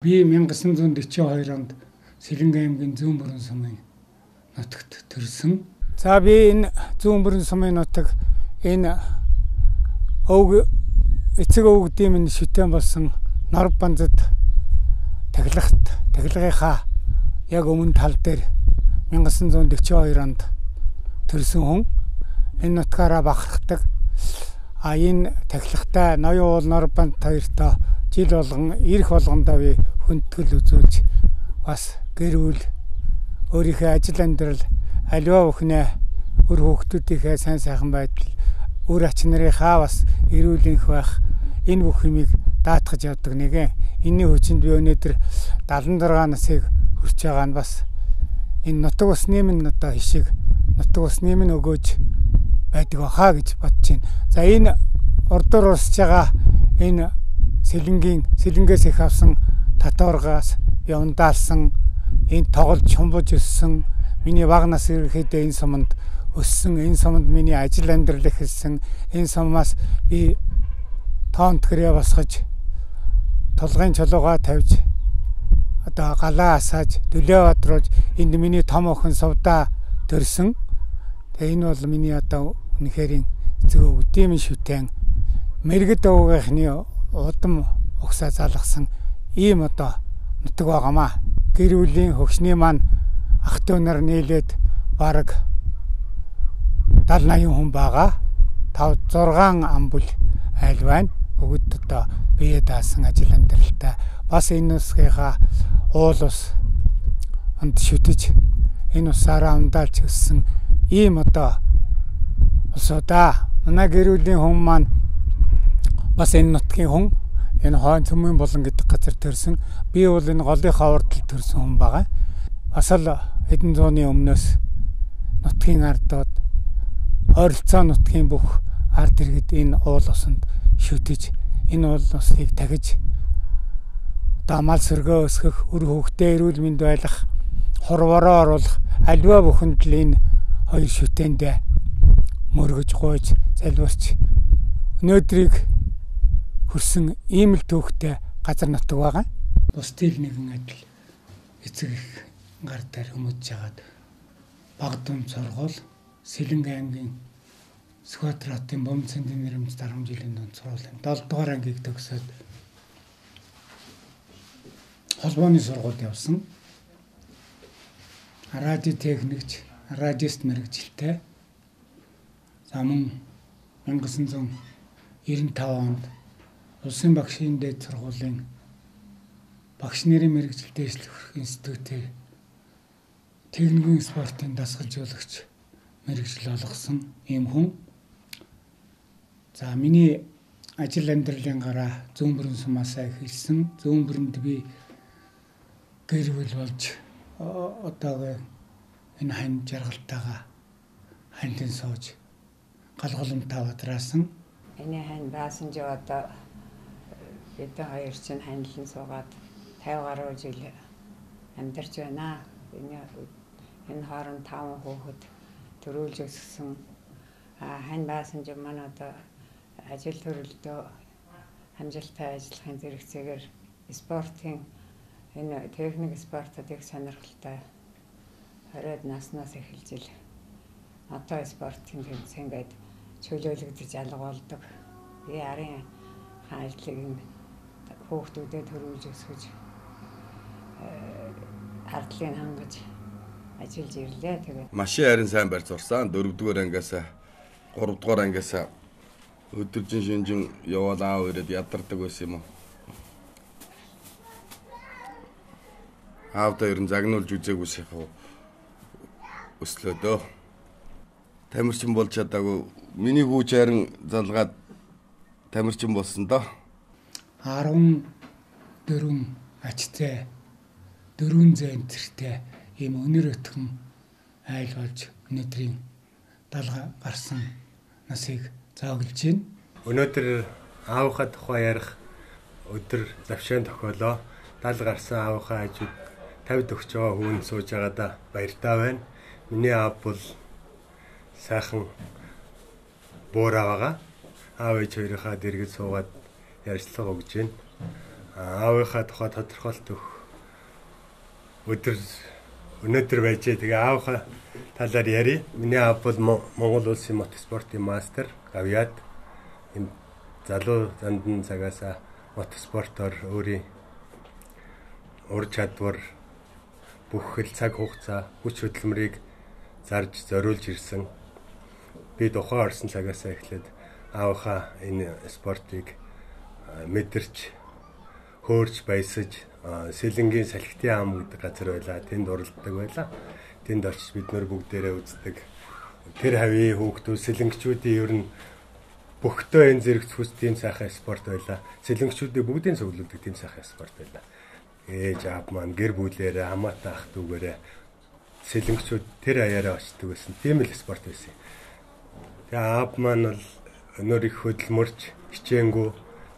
Би 1942 онд Сэлэнгэ аймгийн Зүүн Бүрэн сумын нутагт төрсөн. За би энэ Зүүн Бүрэн сумын нутаг энэ эцэг өвгдийн минь шүтэн болсон Нор Банзад тахилгынхаа яг өмнө тал дээр 1942 онд төрсөн хүн энэ нутгаараа бахархдаг. Энэ тахилгатай ноён уул Нор Банд хоёртоо жил болгон ирэх болгондоо би хүндэтгэл үзүүлж бас гэр бүл өөрийнхөө ажил амьдрал аливаа бүхнээ өр хүүхдүүдийнхээ сайн сайхан байдал үр ач нарынхаа бас эрүүлэнх байх энэ бүх юмыг даатгаж явдаг нэгэн. Энийн хүчинд би өнөөдөр 76 насыг хүрч байгаа нь бас энэ нутаг усны минь одоо хишиг нутаг усны минь өгөөж байдаг бахаа гэж бодож байна. За энэ урдуур урсж байгаа энэ Сэлэнгээс их авсан татваргаас би ундаалсан энэ тоглож чумбож өссөн миний бага нас ирэхэд энэ суманд өссөн, энэ суманд миний ажил амьдрал эхэлсэн, энэ сумаас би тоонт гэрээ босгож толгойн чулуугаа тавьж одоо галаа асааж дөлөө бодруулж энд миний том охин сувдаа төрсөн. Тэгээ энэ бол миний одоо үнэхээр эцэг өвгдийн шүтэн мэрэгд өвгийнхний удам угсаа залгасан ийм одоо нутаг байгаамаа. Гэр бүлийн хөгшний маань ах トゥ нар нийлээд бараг 70-80 хүн байгаа. 5-6 амбул айл байна. Бүгд одоо бие даасан ажил амьдралтай. Бас энэ усгийнхаа уул ус онд шүтэж энэ усаараа ундаалж өссөн ийм одоо усудаа. Манай гэр бүлийн хүн маань бас энэ нутгийн хүн энэ хойн цөмийн болон гэдэг газар төрсөн. Би бол энэ голынхаа урдд төрсөн хүн байгаа. Бас л хэдэн зууны өмнөөс нутгийн ардууд ойролцоо нутгийн бүх ард иргэд энэ уул усанд шүтэж энэ уул усыг тахиж дамал сөргөө өсгөх, өр хөвгтэй эрүүл мэнд байлгах, хорвороо оруулах аливаа бүхэнд л энэ хоёр шүтэндээ мөргөж гуйж залбирч өнөөдрийг хүрсэн ийм л төвхтэй газар нутаг байгаа. Бусдын нэгэн адил эцэг их гар дээр хүмүүж жагаад Багдам сургууль Сэлэнгэ аймгийн Скватратын Бомцэндийн нэрмж 10 жилийн дунд сургуулийн 7 дугаар ангийг төгсөөд холбооны сургуульд явсан. Радио техникч, радист мэргэжилтэй. За мөн 1995 онд Улсын багшийн дээд сургуулийн багш нарын мэргэжил дэвшлэх институтээр техникийн спортын дасгалжуулагч мэргэжил олгосон ийм хүн. За миний ажил амьдралын гараа Зүүн Бүрэн сумаасаа эхэлсэн. Зүүн Бүрэнд би гэр бүл болж одоо энэ хань жаргалтайгаа хантын сууж галголомтаа бадраасан. Энэ хань баасан ч одоо бид хоёр чинь ханилан суугаад 50 гаруй жил амьдарч байна. Энэ хооронд 5 хүүхэд төрүүлж өсгсөн. Хань баасан ч манай одоо ажил төрөлдөө хамжилттай ажиллахын зэрэгцээгээр спортын энэ техник спортод их сонирхолтой 20-д наснаас эхэлж ил одоо спортын тэмцээнд чөлөөлөгдөж алга болдог. Би арын ажлыг хүүхдүүдэд төрүүлж өсгөж ардлыг хангаж ажиллаж ирлээ. Тэгээ машин харин сайн барьж сурсан. 4-р ангиас 3-р ангиас өдөржин шинжин яваад аав ирээд ядардаг байсан юм уу? Аавда ерэн загнуулж үзээгүй шахав өслөөдөө. Тамирчин болж чадаагүй. Миний хүүч харин залгаад тамирчин болсон доо. 14 ачтай 4 зэнтэртэй ийм өнөр өтгөн айл болж өнөөдрийн 70 гарсан насыг зааглаж байна. Өнөөдөр аавынхаа тухай ярих өдөр завшаан тохиолоо. 70 гарсан аавынхаа хажууд 50 төгсөж байгаа хүн сууж байгаадаа баяртай байна. Миний аав бол сайхан буураа байгаа. Аав ээж хоёрынхаа дэргэд суугаад ярьцлага өгж байна. аавынхаа тухай тодорхойлт өгөх өнөөдөр байжээ. Тэгээ аавынхаа талаар ярив. Миний аав бол Монгол улсын мотоспортын мастер гавьяад энэ залуу зандан цагаасаа мотоспортоор өөрийн ур чадвар бүх хэл цаг хугацаа хүч хөдөлмөрийг зарж зориулж ирсэн. Би тухайн орсон цагаасаа эхлээд аавынхаа энэ спортыг мэдэрч хөөрч баясаж Сэлэнгийн салхитын ам гэдэг газар байлаа. Тэнд уралддаг байлаа. Тэнд очиж бид нөр бүгдээрээ үздэг. Тэр хавийн хүүхдүүд сэлэнгчүүдийн ер нь бөхтөө энэ зэрэг цус тийм сайхан спорт байлаа. Сэлэнгчүүдийн бүгдийн цуглуулдаг тийм сайхан спорт байлаа. Ээж аав маань гэр бүлээрээ хамаатай ах дүүгээрээ сэлэнгчүүд тэр аяараа очдог байсан. Тийм л спорт байсан. Тэгээ аав маань бол өнөр их хөдөлмөрч хичээнгүү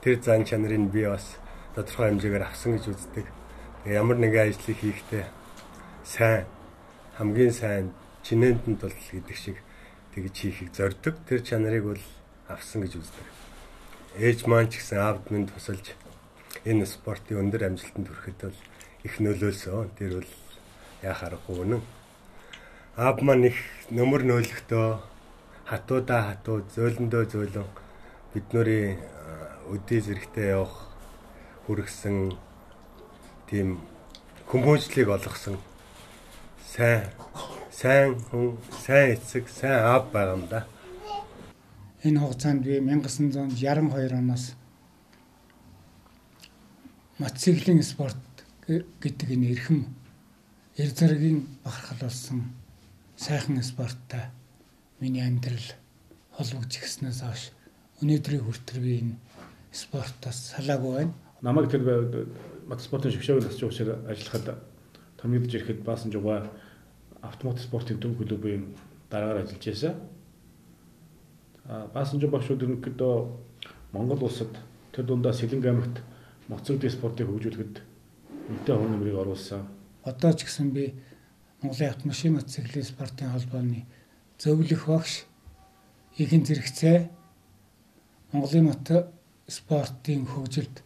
тэр зан чанарыг би бас тодорхой хэмжээгээр авсан гэж үздэг. Ямар нэгэн ажлыг хийхдээ сайн, хамгийн сайн чинээнд бол гэдэг шиг тэгж хийхийг зорддог. Тэр чанарыг бол авсан гэж үздэг. Ээж маань ч гэсэн аавд минь тусалж энэ спортын өндөр амжилтанд хүрэхэд бол их нөлөөлсөн. Тэр бол яхаарахгүй үнэн. Аав маань их нөмөр нөөлөхдөө хатуудаа хатуу, зөөлөндөө зөөлөн биднэрийн өдий зэрэгтэй явах хүргэсэн тийм хүмүүжлийг олгосон сайн хүн, сайн эцэг, сайн аав байгаа юм да. Энэ хугацаанд би 1962 оноос мотоциклийн спорт гэдэг энэ эрхэм эр зэргийн бахархал болсон сайхан спорттой миний амьдрал холбогдож ирснээс хойш өнөөдрийн хүртэл би энэ спортоос салаагүй байна. Намайг тэр мотоспортын шгшөөг тасч уусаар ажиллахад томьёодж ирэхэд баасан жугаа автомат спортын төв клубын дараагаар ажиллаж байсан. Баасан жугаа багшууд ерөнхийдөө Монгол улсад тэр дундаа Сэлэнг аймагт мотоциклын спортыг хөгжүүлэхэд үнэтэй хувь нэмрийг оруулсан. Одоо ч гэсэн би Монголын автомашин мотоциклын спортын холбооны зөвлөх багш ихэнх зэрэгцээ Монголын мото спортын хөгжилд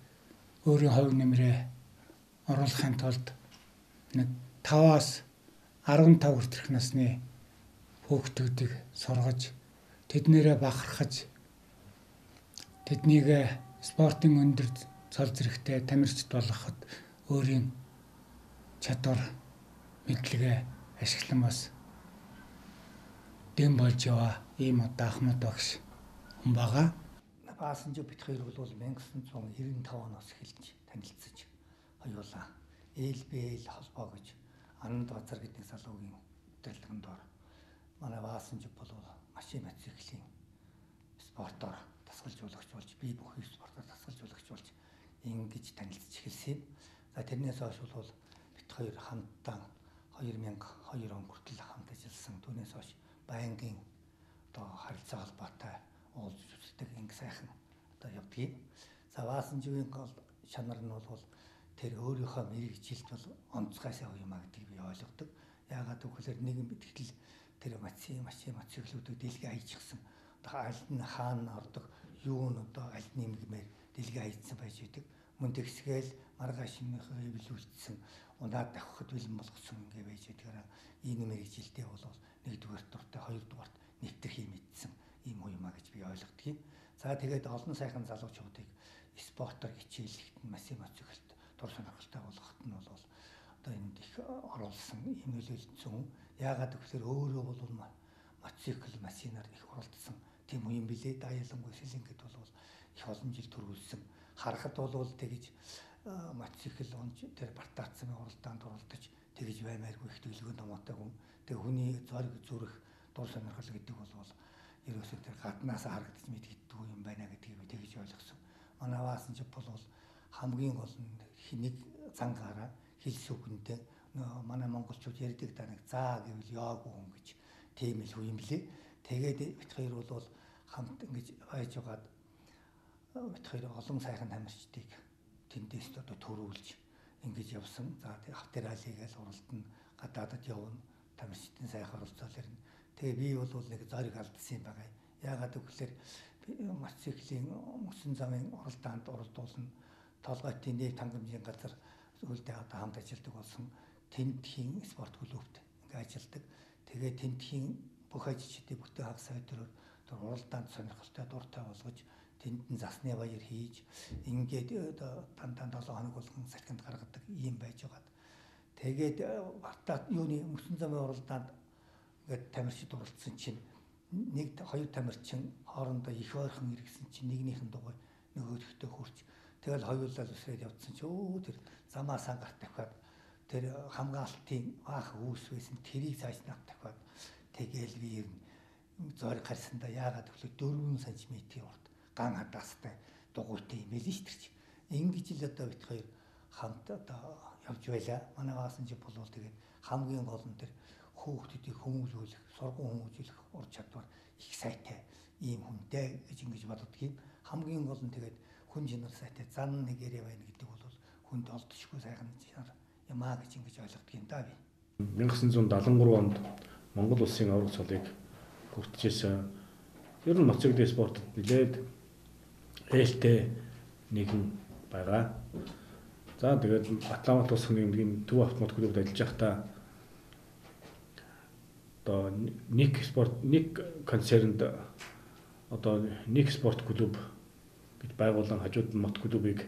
өөрийн хувь нэмрээ оруулахын тулд нэг 5-аас 15 хүртэлх насны хүүхдүүдийг сургаж тэднэрээ бахархаж тэднийг спортын өндөр цол зэрэгтэй тамирчид болгоход өөрийн чадвар мэдлэгээ ашиглан бас дэм болж яваа ийм одоо Ахмад багш хүн байгаа. Баасан жив бит хоёр бол 1995 оноос эхэлж танилцж хоёулаа ээлбэл холбоо гэж Ананд Базар гэдэг залуугийн удирдлаганд ор манай Баасан жив бол машин мотоциклийн спортоор дасгалжуулагч болж би бүхий спортоор дасгалжуулагч болж ингэж танилцж эхэлсэн. За тэрнээс хойш бол бит хоёр хамтдаа 2002 он хүртэл хамт ажилласан. Түүнээс хойш байнгын одоо харилцаа холбоотой уулзж үздэг ингэ сайхан одоо явдгийг. За Баасан живийн гол чанар нь бол тэр өөрийнхөө мэрэгжилд бол онцгой сайн юм а гэдгийг би ойлгодог. Яагаад гэвэл нэгэн битгэл тэр машин мотоциклүүдийг дэлгээ хайчихсан. Одоо аль нь хаана ордог, юу нь одоо аль нэмгмээр дэлгээ хайцсан байж идэг. Мөн тэгсгээл маргааш шинийхээ эвлүүлсэн унаад давхад бэлэн болгосон ингэ байж идэгээрээ энэ мэрэгжилдээ бол нэгдүгээр дуртай, хоёрдугаарт нэвтрэх юм идсэн ийм юм а гэж би ойлгодгийг. За тэгээд олон сайхан залуучуудыг спортоор хичээллэхэд машин мотоциклд тур сонирхолтой болгоход нь бол одоо энд их оруулсан юм нөлөөлсөн. Яагаад гэвэл өөрөө бол мотоцикл машинаар их оролцсон тийм юм билээ. Да ялангуяа Сэлэнгэд бол их олон жил төрүүлсэн. Харахад бол тэгж мотоцикл онж тэр бартаацсан оролдоонд оролдож тэгж баймааргүй их төлөвлөгөө томоотой хүн. Тэгээ хүний зориг зүрх дур сонирхол гэдэг бол ерөөсөө тэр гаднаас харагдаж мэдэгддэг юм байна гэдгийг би тэгж ойлгосон. Манай Баасан жив бол хамгийн гол нь нэг цангараа хэл сүгэнтэй манай монголчууд ярьдаг да нэг заа гэвэл яагүй хүн гэж тийм л үе юм блэ. Тэгээд бит хоёр бол хамт ингэж байж байгаад бит хоёр олон сайхан тамирчдыг тэндээс одоо төрүүлж ингэж явсан. За тэг авторалигээл уралдана, гадаадад явна, тамирчдын сайхан оролцоол ирнэ. Тэгээ би бол нэг зориг алдсан юм байгаа. Яагаад гэвэл мотоциклийн мөсөн замын оролдоонд оролдуулна. толгойтын нийт хангамжийн газар үлдээ одоо хамт ажилладаг болсон тентхийн спорт клубт ингээ ажилладаг. Тэгээд тентхийн бүх ажилчдыг бүтэн хагас өдрөөр уралдаанд сонирхолтой дуртай болгож тэнд засны баяр хийж ингээд дандаа 7 хоног болгон салхинд гаргадаг юм байж байгаа. Тэгээд бата юуны мөсөн замын уралдаанд ингээд тамирчид уралдсан чинь нэг хоёр тамирчин хоорондоо их ойрхон иргэсэн чинь нэгнийхэн дугуй нөгөөдөгтөө хурч тэгэл хоёулаа үсрээд явдсан чинь тэр замаасаа гарт тавихад тэр хамгаалтын аах үүс байсан тэрийг цааш нав тавихад тэгэл би зориг гарсандаа яагаад гэвэл 4 см урт ган хадаастай дугуйтай юм байл ш тэр чи. Ингэж л одоо бит хоёр хамт одоо явж байла. Манайгаас нь болвол тэгээд хамгийн гол нь тэр хүүхдүүдийг хүмүүжүүлэх, сургууль хүмүүжүүлэх ур чадвар их сайтай ийм хүнтэй гэж ингэж боддог юм. Хамгийн гол нь тэгээд хүн чинар сайтай зан нэг яриа байна гэдэг бол хүнд олдчихгүй сайхан чинар юмаа гэж ингэж ойлгодог юм да би. 1973 онд Монгол улсын аврах цолыг хүртжсэн. Ер нь мотоциклын спортод нэлээд ээлтэй нэгэн байгаа. За тэгээд Батламбат улсын нэмгийн төв автомат клубд ажиллаж байхдаа одоо нэг концернд одоо нэг спорт клуб гэж байгуулан хажууд нь мот клубыг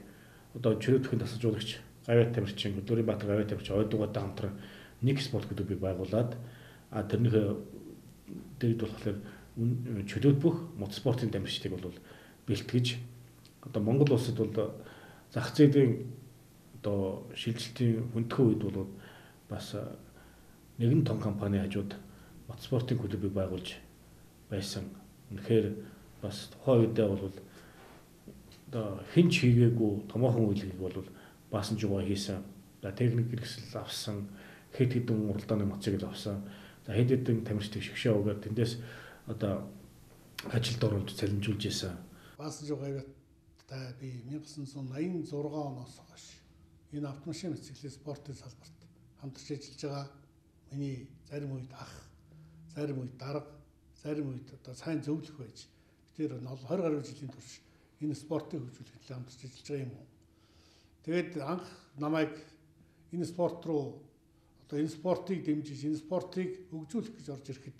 одоо чөлөөтөхийн тасалжуулагч Гавьяа Тамирчин, Өдөөрийн Баатар Гавьяа Тамирчин ойдуугаатай хамтран нэг спорт клубыг байгуулад тэрнийхээ дэргэд болохоор чөлөөт бүх мотоспортын тамирчдыг бол бэлтгэж одоо Монгол улсад бол зах зээлийн одоо шилжилтийн хүндхэн үед бол бас нэгэн том компани хажууд мотоспортын клубыг байгуулж байсан. Үнэхээр бас тухайн үедээ бол одоо хинч хийгээгүй томоохон үйлгийг бол баасан жугаа хийсэн. Техник хэрэгсэл авсан, хэд хэдэн уралдааны мотоцикл авсан. За хэд хэдэн тамирчдыг шигшээ өгөөд тэндээс одоо ажилд оруулж цалинжуулж исэн. Баасан жугаа та би 1986 оноос хойш энэ автомашин мотоциклын спортын салбарт хамтарч ажиллаж байгаа. Миний зарим үед ах, зарим үед дарга, зарим үед одоо сайн зөвлөх байж тэр 20 гаруй жилийн турш энэ спортын хөгжүүлэлт хамтарч ажиллаж байгаа юм уу. Тэгээд анх намайг энэ спорт руу одоо энэ спортыг дэмжиж, энэ спортыг хөгжүүлэх гэж орж ирэхэд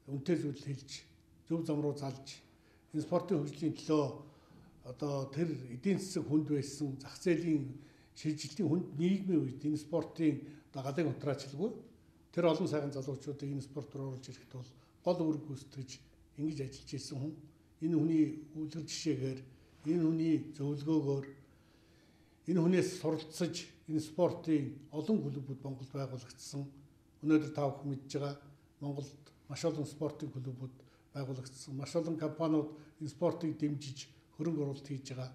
үнэтэй зүйл хэлж, зөв зам руу залж энэ спортын хөгжлийн төлөө одоо тэр эдийн засаг хүнд байсан зах зээлийн шилжилтийн хүнд нийгмийн үед энэ спортын одоо галын унтраачилгүй тэр олон сайхан залуучуудыг энэ спорт руу оруулж ирэхэд бол гол үүрэг гүйцэтгэж ингэж ажиллаж ирсэн хүн. Энэ хүний үлгэр жишээгээр, энэ хүний зөвлөгөөгөөр, энэ хүнээс суралцаж энэ спортын олон клубүүд Монголд байгуулагдсан. Өнөөдөр та бүхэн мэдж байгаа Монголд маш олон спортын клубүүд байгуулагдсан. Маш олон компаниуд энэ спортыг дэмжиж хөрөнгө оруулалт хийж байгаа.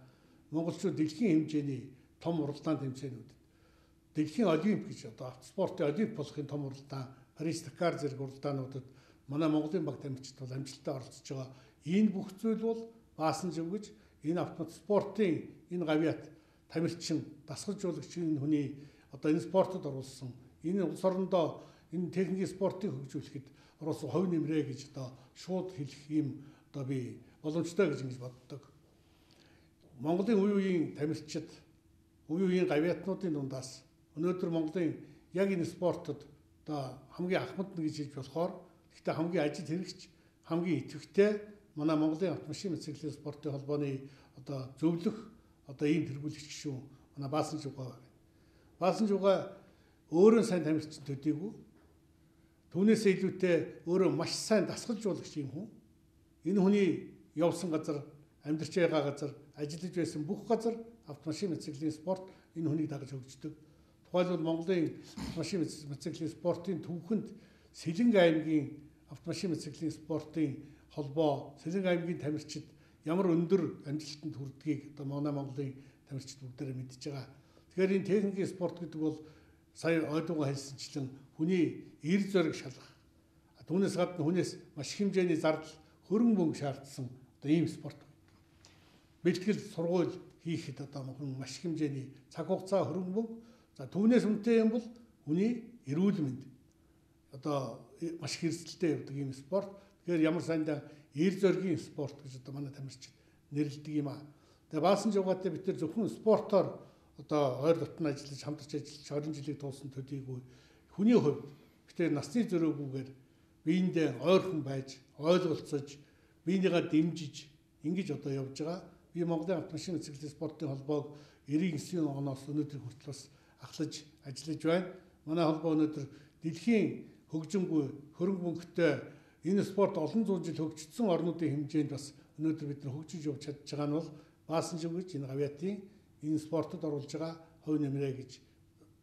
Монголчууд дэлхийн хэмжээний том уралдаан тэмцээнүүдэд дэлхийн олимп гэж одоо автоспортын олимп болохын том уралдаан Парис Дакар зэрэг уралдаануудад манай Монголын баг тамирчид бол амжилттай оролцож байгаа. Энэ бүх зүйл бол баасан живгэж энэ автомат спортын энэ гавьяат тамирчин дасгалжуулагч энэ хүний одоо энэ спортод оруулсан энэ улс орондоо энэ техникийн спортыг хөгжүүлэхэд оруулсан хувь нэмрээ гэж одоо шууд хэлэх юм одоо би боломжтой гэж ингэж боддог. Монголын үе үеийн тамирчид, үе үеийн гавьяатнуудын дундаас өнөөдөр Монголын яг энэ спортод одоо хамгийн ахмад гэж хэлж болохоор гэхдээ хамгийн ажил хэрэгч, хамгийн идэвхтэй манай Монголын автомашин мотоциклын спортын холбооны одоо зөвлөх одоо ийм тэргүүлэгч шүү. Манай Баасан Жугаа. Баасан Жугаа өөрөө сайн тамирчин төдийгүй түүнээсээ илүүтэй өөрөө маш сайн дасгалжуулагч юм хүн. Энэ хүний явсан газар, амьдарч байгаа газар, ажиллаж байсан бүх газар автомашин мотоциклын спорт энэ хүнийг дагаж хөгждөг. Тухайлбал Монголын автомашин мотоциклын спортын төвхөнд Сэлэнг аймгийн автомашин мотоциклын спортын холбоо, Сэлэнг аймгийн тамирчид ямар өндөр амжилтанд хүрдгийг одоо манай Монголын тамирчид бүгдээрээ мэдж байгаа. Тэгэхээр энэ техникийн спорт гэдэг бол сая ойдуугаа хэлсэнчлэн хүний эр зориг шалгах. Түүнээс гадна хүнээс маш их хэмжээний зардал, хөрөнгө мөнгө шаардсан одоо ийм спорт. Бэлтгэл сургууль хийхэд одоо маш их хэмжээний цаг хугацаа, хөрөнгө мөнгө. За түүнээс үнэтэй юм бол хүний эрүүл мэнд одоо маш их эрсдэлтэй явдаг ийм спорт. Тэгэхээр ямар сайндаа эр зоригийн спорт гэж одоо манай тамирчид нэрлэдэг юм аа. Тэгээ баасан жуугаатай бид тэр зөвхөн спортоор одоо ойр дотн ажиллаж хамтарч ажиллаж 20 жилийг туулсан төдийгүй хүний хувьд бид тэр насны зөрөөгүйгээр биендээ ойрхон байж ойлголцож биенийгээ дэмжиж ингэж одоо явж байгаа. Би Монголын автомашин бициклийн спортын холбоог 99 оноос өнөөдөр хүртэл бас ахлаж ажиллаж байна. Манай холбоо өнөөдөр дэлхийн хөгжимгүй хөрөнгө мөнгөтэй энэ спорт олон зуун жил хөгжсөн орнуудын хэмжээнд бас өнөөдөр бид нар хөгжиж явж чадж байгаа нь бол баасан жиг гэж энэ гавьяатын энэ спортод оруулж байгаа хувь нэмрээ гэж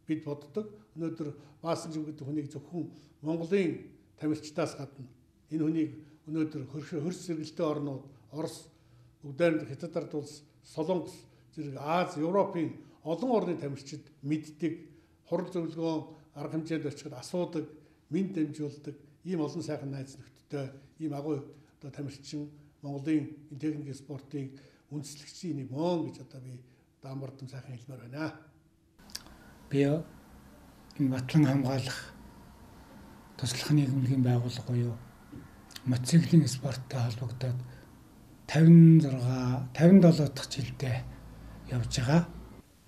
бид боддог. Өнөөдөр баасан жиг гэдэг хүнийг зөвхөн Монголын тамирчдаас гадна энэ хүнийг өнөөдөр хөрс сэргэлтэй орнууд Орос, Уг-Дайрмар, Хятад ард улс, Солонгос зэрэг Аз, Европын олон орны тамирчид мэддэг, хурал зөвлөгөөн арга хэмжээнд очиход асуудаг, мэд дамжуулдаг ийм олон сайхан найз нөхдөдтэй ийм агуу одоо тамирчин Монголын энэ техникийн спортын үндэслэгчийн нэг мөн гэж одоо би Даанбардам сайхан хэлмээр байна. Би энэ батлан хамгаалах туслах нийгэмлэгийн байгууллага буюу мотоциклийн спорттой холбогдоод 57 дахь жилдээ явж байгаа.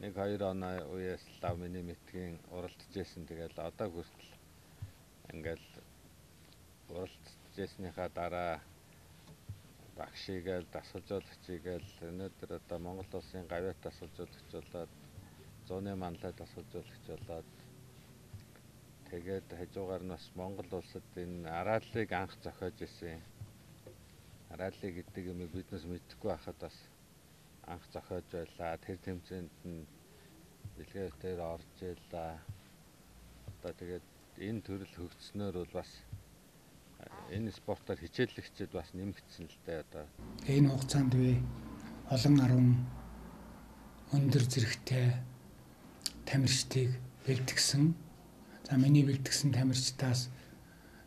1-2 оны үеэс лав миний мэтгийн уралдаж байсан. Тэгэл одоо хүртэл ингээл уралдаж байсныхаа дараа багшигээл дасгалжуулагчигээл өнөөдөр одоо Монгол улсын гавьяат дасгалжуулагч болоод зууны манлай дасгалжуулагч болоод тэгээд хажуугаар нь бас Монгол улсад энэ арааллыг анх зохиож исэн. Арааллыг гэдэг юм биднес мэдэхгүй байхад бас анх зохиож байлаа. Тэр тэмцээнд нь бэлгээр орж ийлээ. Одоо тэгээд энэ төрөл хөгжснөөр бол бас энэ спортоор хичээллэгчид бас нэмэгдсэн л дээ одоо. Энэ хугацаанд би олон 10 өндөр зэрэгтэй тамирчдыг бэлтгэсэн. За миний бэлтгэсэн тамирчдаас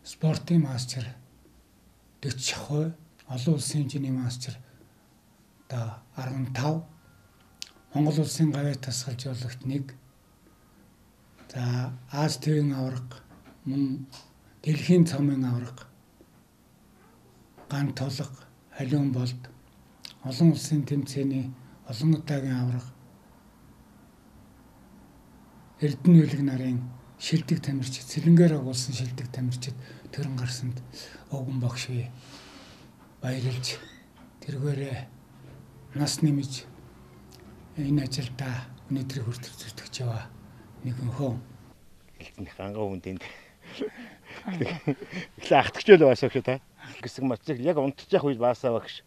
спортын мастер 40%, олон улсын хэмжээний мастер одоо 15, Монгол улсын гавьяат дасгалжуулагч 1. За Аз төвийн аварга, мөн дэлхийн цомын аварга, ган толго, халиун болд, олон улсын тэмцээний олон удаагийн аварга, Эрдэнэ үлэг нарын шилдэг тамирчид, сэлэнгээр агуулсан шилдэг тамирчид төрөн гарсанд өвгөн багш бий баярлж тэргээрээ нас нэмж энэ ажилдаа өнөөдрийг хүртэл зүтгэж яваа нэгэн хүн. Хэлцэнх ангаа хүн тэнд. Эхлээ ахтгчэл байсаа гэж та. Гэсэн мотоцикл яг унтчих үед баасаа багш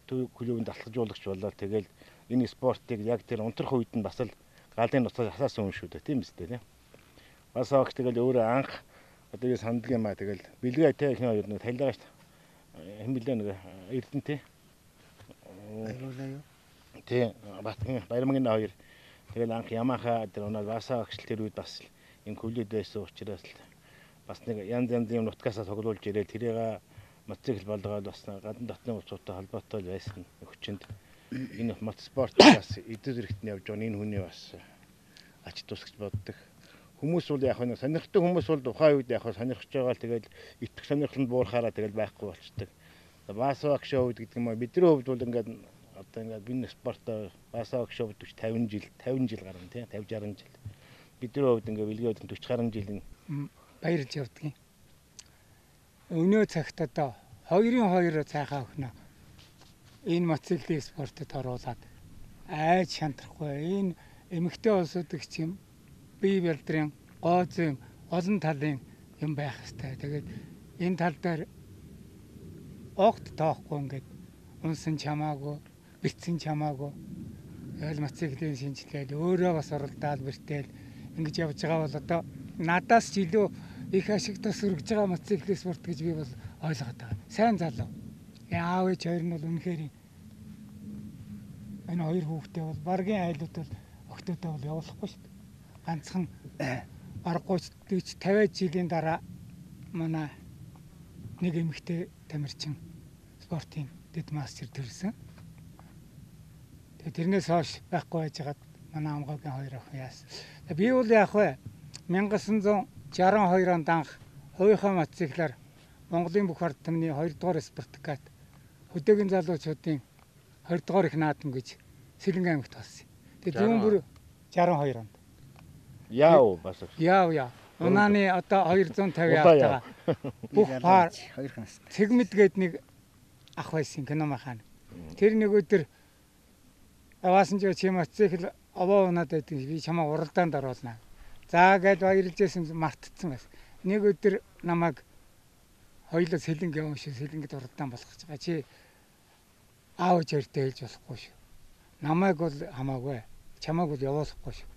төв клубын дасгалжуулагч болоод тэгэл энэ спортыг яг тэр унтрах үед нь бас л галын нуцаас асаасан юм шүү дээ. Тийм үстэй тийм. Баасаа багш тэгэл өөрөө анх одоо юу санддаг юм аа тэгэл бэлгээ тэ ихний хоёр нэг талигаа шүү. Хэмбэлээ нэг Эрдэнэ тий Баярмагны хоёр тэгэл анх Ямаха тэр оноо баасаа багш тэр үед бас энэ клубд байсан учраас бас нэг янз янзын нутгасаа тоглуулж ирээ тэрийг мотоцикл болгоод бас гадна дотны улсуудтай холбоотой байсан хүчинд энэ мотоспортоос эдгээр хэрэгт нь явж байгаа энэ хүний бас ач тусгч боддог. Хүмүүс бол яг нэг сонирхдаг хүмүүс бол тухайн үед яг сонирхож байгаа л тэгэл итгэх сонирхлонд буурахаараа тэгэл байхгүй болчдөг. Баасаа шоуд гэдэг юм аа бидний хувьд бол ингээд одоо ингээд энэ спортоор баасаа шоуд 50 жил гарна тийм 50 60 жил. Бидний хувьд ингээд бэлгээд 40 гаруй жилийн баярж явдгийн. Өнөө цагт одоо 2-2 цайхаа өхнө. Энэ мотоциклийн спортод оруулаад айж шантрахгүй энэ эмэгтэй улсуудыг чим бие бэлтрийн гооцын олон талын юм байх хэрэгтэй. Тэгээд энэ тал дээр огт тоохгүй ингээд унсан чамаагүй, битсэн чамаагүй. Тэгэл мотоциклийн шинжилгээд өөрөө бас оролдоод бэртэл ингэж явж байгаа бол одоо надаас ч илүү их ашиг тасрагж байгаа мотоциклийн спорт гэж би бол ойлгоод байгаа. Сайн залуу. Аав ээж хоёр нь бол үнэхээр энэ хоёр хүүхдээ бол баргийн айлууд бол октодоо бол явуулахгүй шүү дээ. Ганцхан аргагүй 50 жилийн дараа манай нэг эмэгтэй тамирчин спортын дэд мастер төрсөн. Тэгээ тэрнээс хойш байхгүй байжгаад манай амгаагийн хоёр охин яасан. Би бол яах вэ? 1962 онд анх хувийнхаа мотоциклаар Монголын бүх ард түмний 2 дугаар спортикат хөдөөгийн залуучуудын 20 дугаар их наадам гэж Сэлэнгэ аймагт болсон. Тэгээ зүүн бүр 62 онд. Яав бас. Яав. Унааны одоо 250 явтаага. Бүх пар 2 настай. Цэгмэд гээд нэг ах байсан кино махаан. Тэр нэг өдөр аваасан ч чим оцсыг овоо унаад байдаг. Би чамаа уралдаанд оруулнаа. За гэж баярлжсэн мартцсан байсан. Нэг өдөр намайг хоёулаа Сэлэнгэ юм шиг Сэлэнгэд уралдаан болгож байгаа. Чи аав жиртэй хэлж болохгүй шүү. Намайг бол хамаагүй. Чамааг бол явуулахгүй шүү.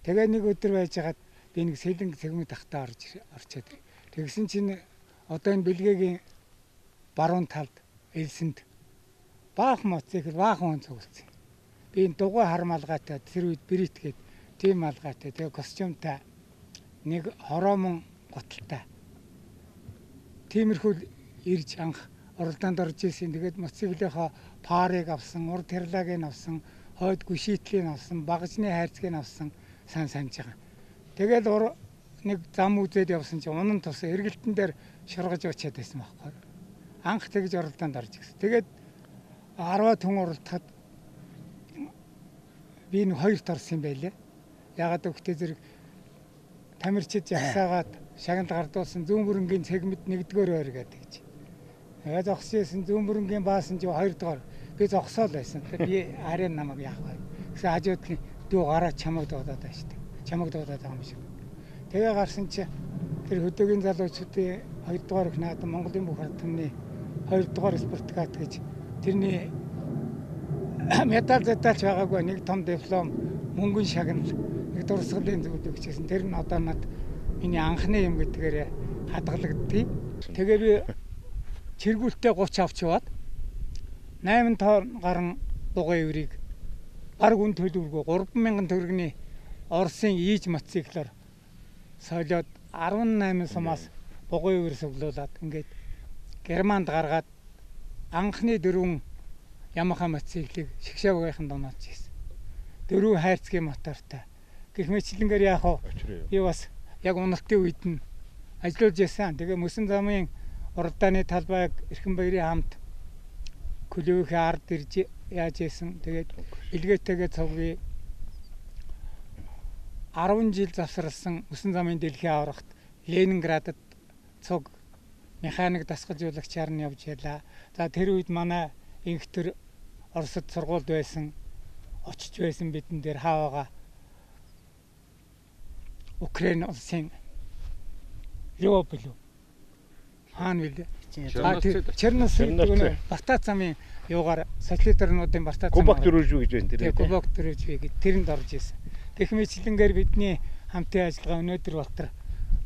Тэгээ нэг өдөр байжгаад би нэг Сэлэнгэ цэгмэд тахтаа орчоод. Тэгсэн чинь одоо энэ бэлгээгийн баруун талд элсэнд баахан моцикл баахан хүн цугласан. Би энэ дугуй хармалгаатай тэр үед брит гээд тийм малгаатай тэгээ костюмтай нэг хороомон готалтай. Тиймэрхүү ирж анх уралдаанд орж ирсэн. Тэгээд моциклийнхаа парыг авсан, урд тэрлагийг авсан, хойд гүшийтлийг авсан, багажны хайрцгийг авсан санаж байгаа. Тэгээд нэг зам үзээд явсан чинь унан тусаа эргэлтэн дээр шургаж очиад байсан байхгүй. Анх тэгж уралдаанд орж ирсэн. Тэгээд 10 хүн уралдахад би нэг 2-т орсон юм байлээ. Ягаад гэвэл зэрэг тамирчид жагсаагаад шагнал гардуулсан зүүн бүрэнгийн цэгмэд 1-р ойр гэдэг чи. Тэгээд зогсчихсэн зүүн бүрэнгийн баасан чи 2-р. Би зогсоол байсан. Би арийн намайг яах вэ? Гэсэн хажууд нь дүү гараа чамаг дуудаад байна шүү дээ. Чамаг дуудаад байгаа юм шиг. Тэгээ гарсан чи тэр хөдөөгийн залуучуудын 2-р их наадам Монголын бүх хатмны 2-р спортгат гэж тэрний медаль зэталж байгаагүй нэг том диплом, мөнгөн шагнал, нэг дурсгалын зүйл өгчээсэн. Тэр нь одоо над миний анхны юм гэдгээр хадгалагдтыг. Тэгээ би чиргүүлтээ 30 авч яваад 8 тонн гарan дугуй өрийг баг үн төлөвлөгөө 3,000 төгрөгийн Оросын ийж моциклоор солиод 18 сумаас бугуй өр суглуулад ингээд Германд гаргаад анхны 4 Ямаха моциклыг шгшээгийнхэн донооч хийсэн. 4 хайрцгийн мотортой. Гэх мэтлэнгээр яах вэ? Би бас яг уналтын үед нь ажиллаж байсан. Тэгээ Мөсөн замын уралдааны талбайг Эрхэнбаярын хамт Клөвийн ард ирж яаж ийсэн. Тэгээд илгээтэйгээ цуглая 10 жил завсарласан Мөсөн замын дэлхийн аврагт Ленинградад цуг механик дасгалжуулагчаар нь явж ялаа. За тэр үед манай инхтэр Оросд сургуульд байсан, очиж байсан бидэн дээр хаавага Украин улсын Лёвополь хаан билээ. Черносвит гэнэ Бартаа замын юугаар социалистэрнуудын Бартаа зам Кубок дөрөвжүү гэж байна тэр. Кубок дөрөвжүү гэж тэрэнд орж исэн. Гэх мэтлэнгээр бидний хамтын ажиллагаа өнөөдөр Балтар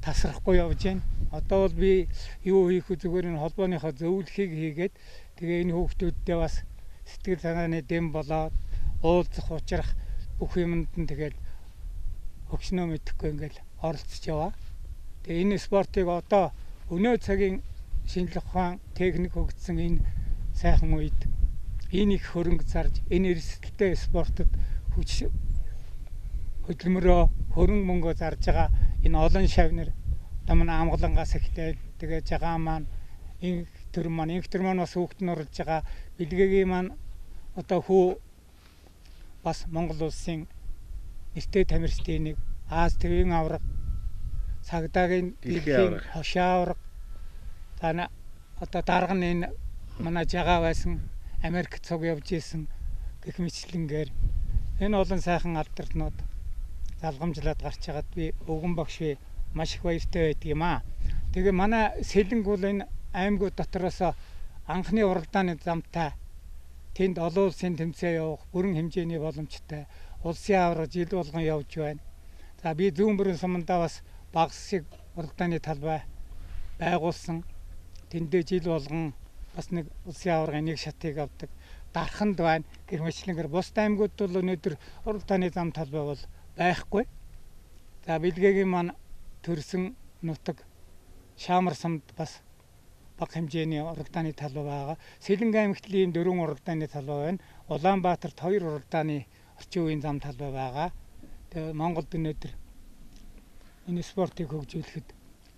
тасрахгүй явж байна. Одоо бол би юу хийх вэ зүгээр энэ холбооныхоо зөвлөхийг хийгээд тэгээ энэ хүүхдүүдтэй бас сэтгэл санааны дэм болоод уулзах учрах бүх юмд нь тэгэл өгснөө мэдэхгүй ингээл оролцож яваа. Тэгээ энэ спортыг одоо өнөө цагийн шинжлэх ухаан техник хөгжсөн энэ сайхан үед энэ их хөрөнгө зарж энэ эрсдэлтэй спортод хүч хөдөлмөрөө хөрөнгө мөнгө зарж байгаа энэ олон шавнар тамна амгалангаас эхлээд тэгээ жагаан маань инх төр маань бас хүүхд нь орж байгаа бэлгээгийн маань одоо хүү бас Монгол улсын нэртэй тамирчдын нэг Аз твийн авраг цагдаагийн дэлхийн хошоо авраг тана одоо дарга нь энэ манай жагаа байсан Америк цуг явж исэн гэх мэтлэнгээр энэ олон сайхан алдарнууд залгамжлаад гарч хагаад би өвгөн багш би маш их баяртай байдаг юм аа. Тэгээ манай Сэлэнг бол энэ аймагуд дотроос анхны уралдааны замтай тэнд олон улсын тэмцээн явах бүрэн хэмжээний боломжтой улсын авраг жил болгон явж байна. За би зүүн бүрэн сумандаа бас багс шиг уралдааны талбай байгуулсан. Тэндээ жил болгон бас нэг улсын аврагын нэг шатыг авдаг. Дарханд байна. Гэр мэтлэнгээр бус аймагуд бол өнөөдөр уралдааны зам талбай бол байхгүй. За бэлгээгийн маань төрсөн нутаг Шаамар самд бас бага хэмжээний уралдааны талбай байгаа. Сэлэнгэ аймагт ийм 4 уралдааны талбай байна. Улаанбаатарт 2 уралдааны орчин үеийн зам талбай байгаа. Тэгээ Монголд өнөөдөр энэ спортыг хөгжүүлэхэд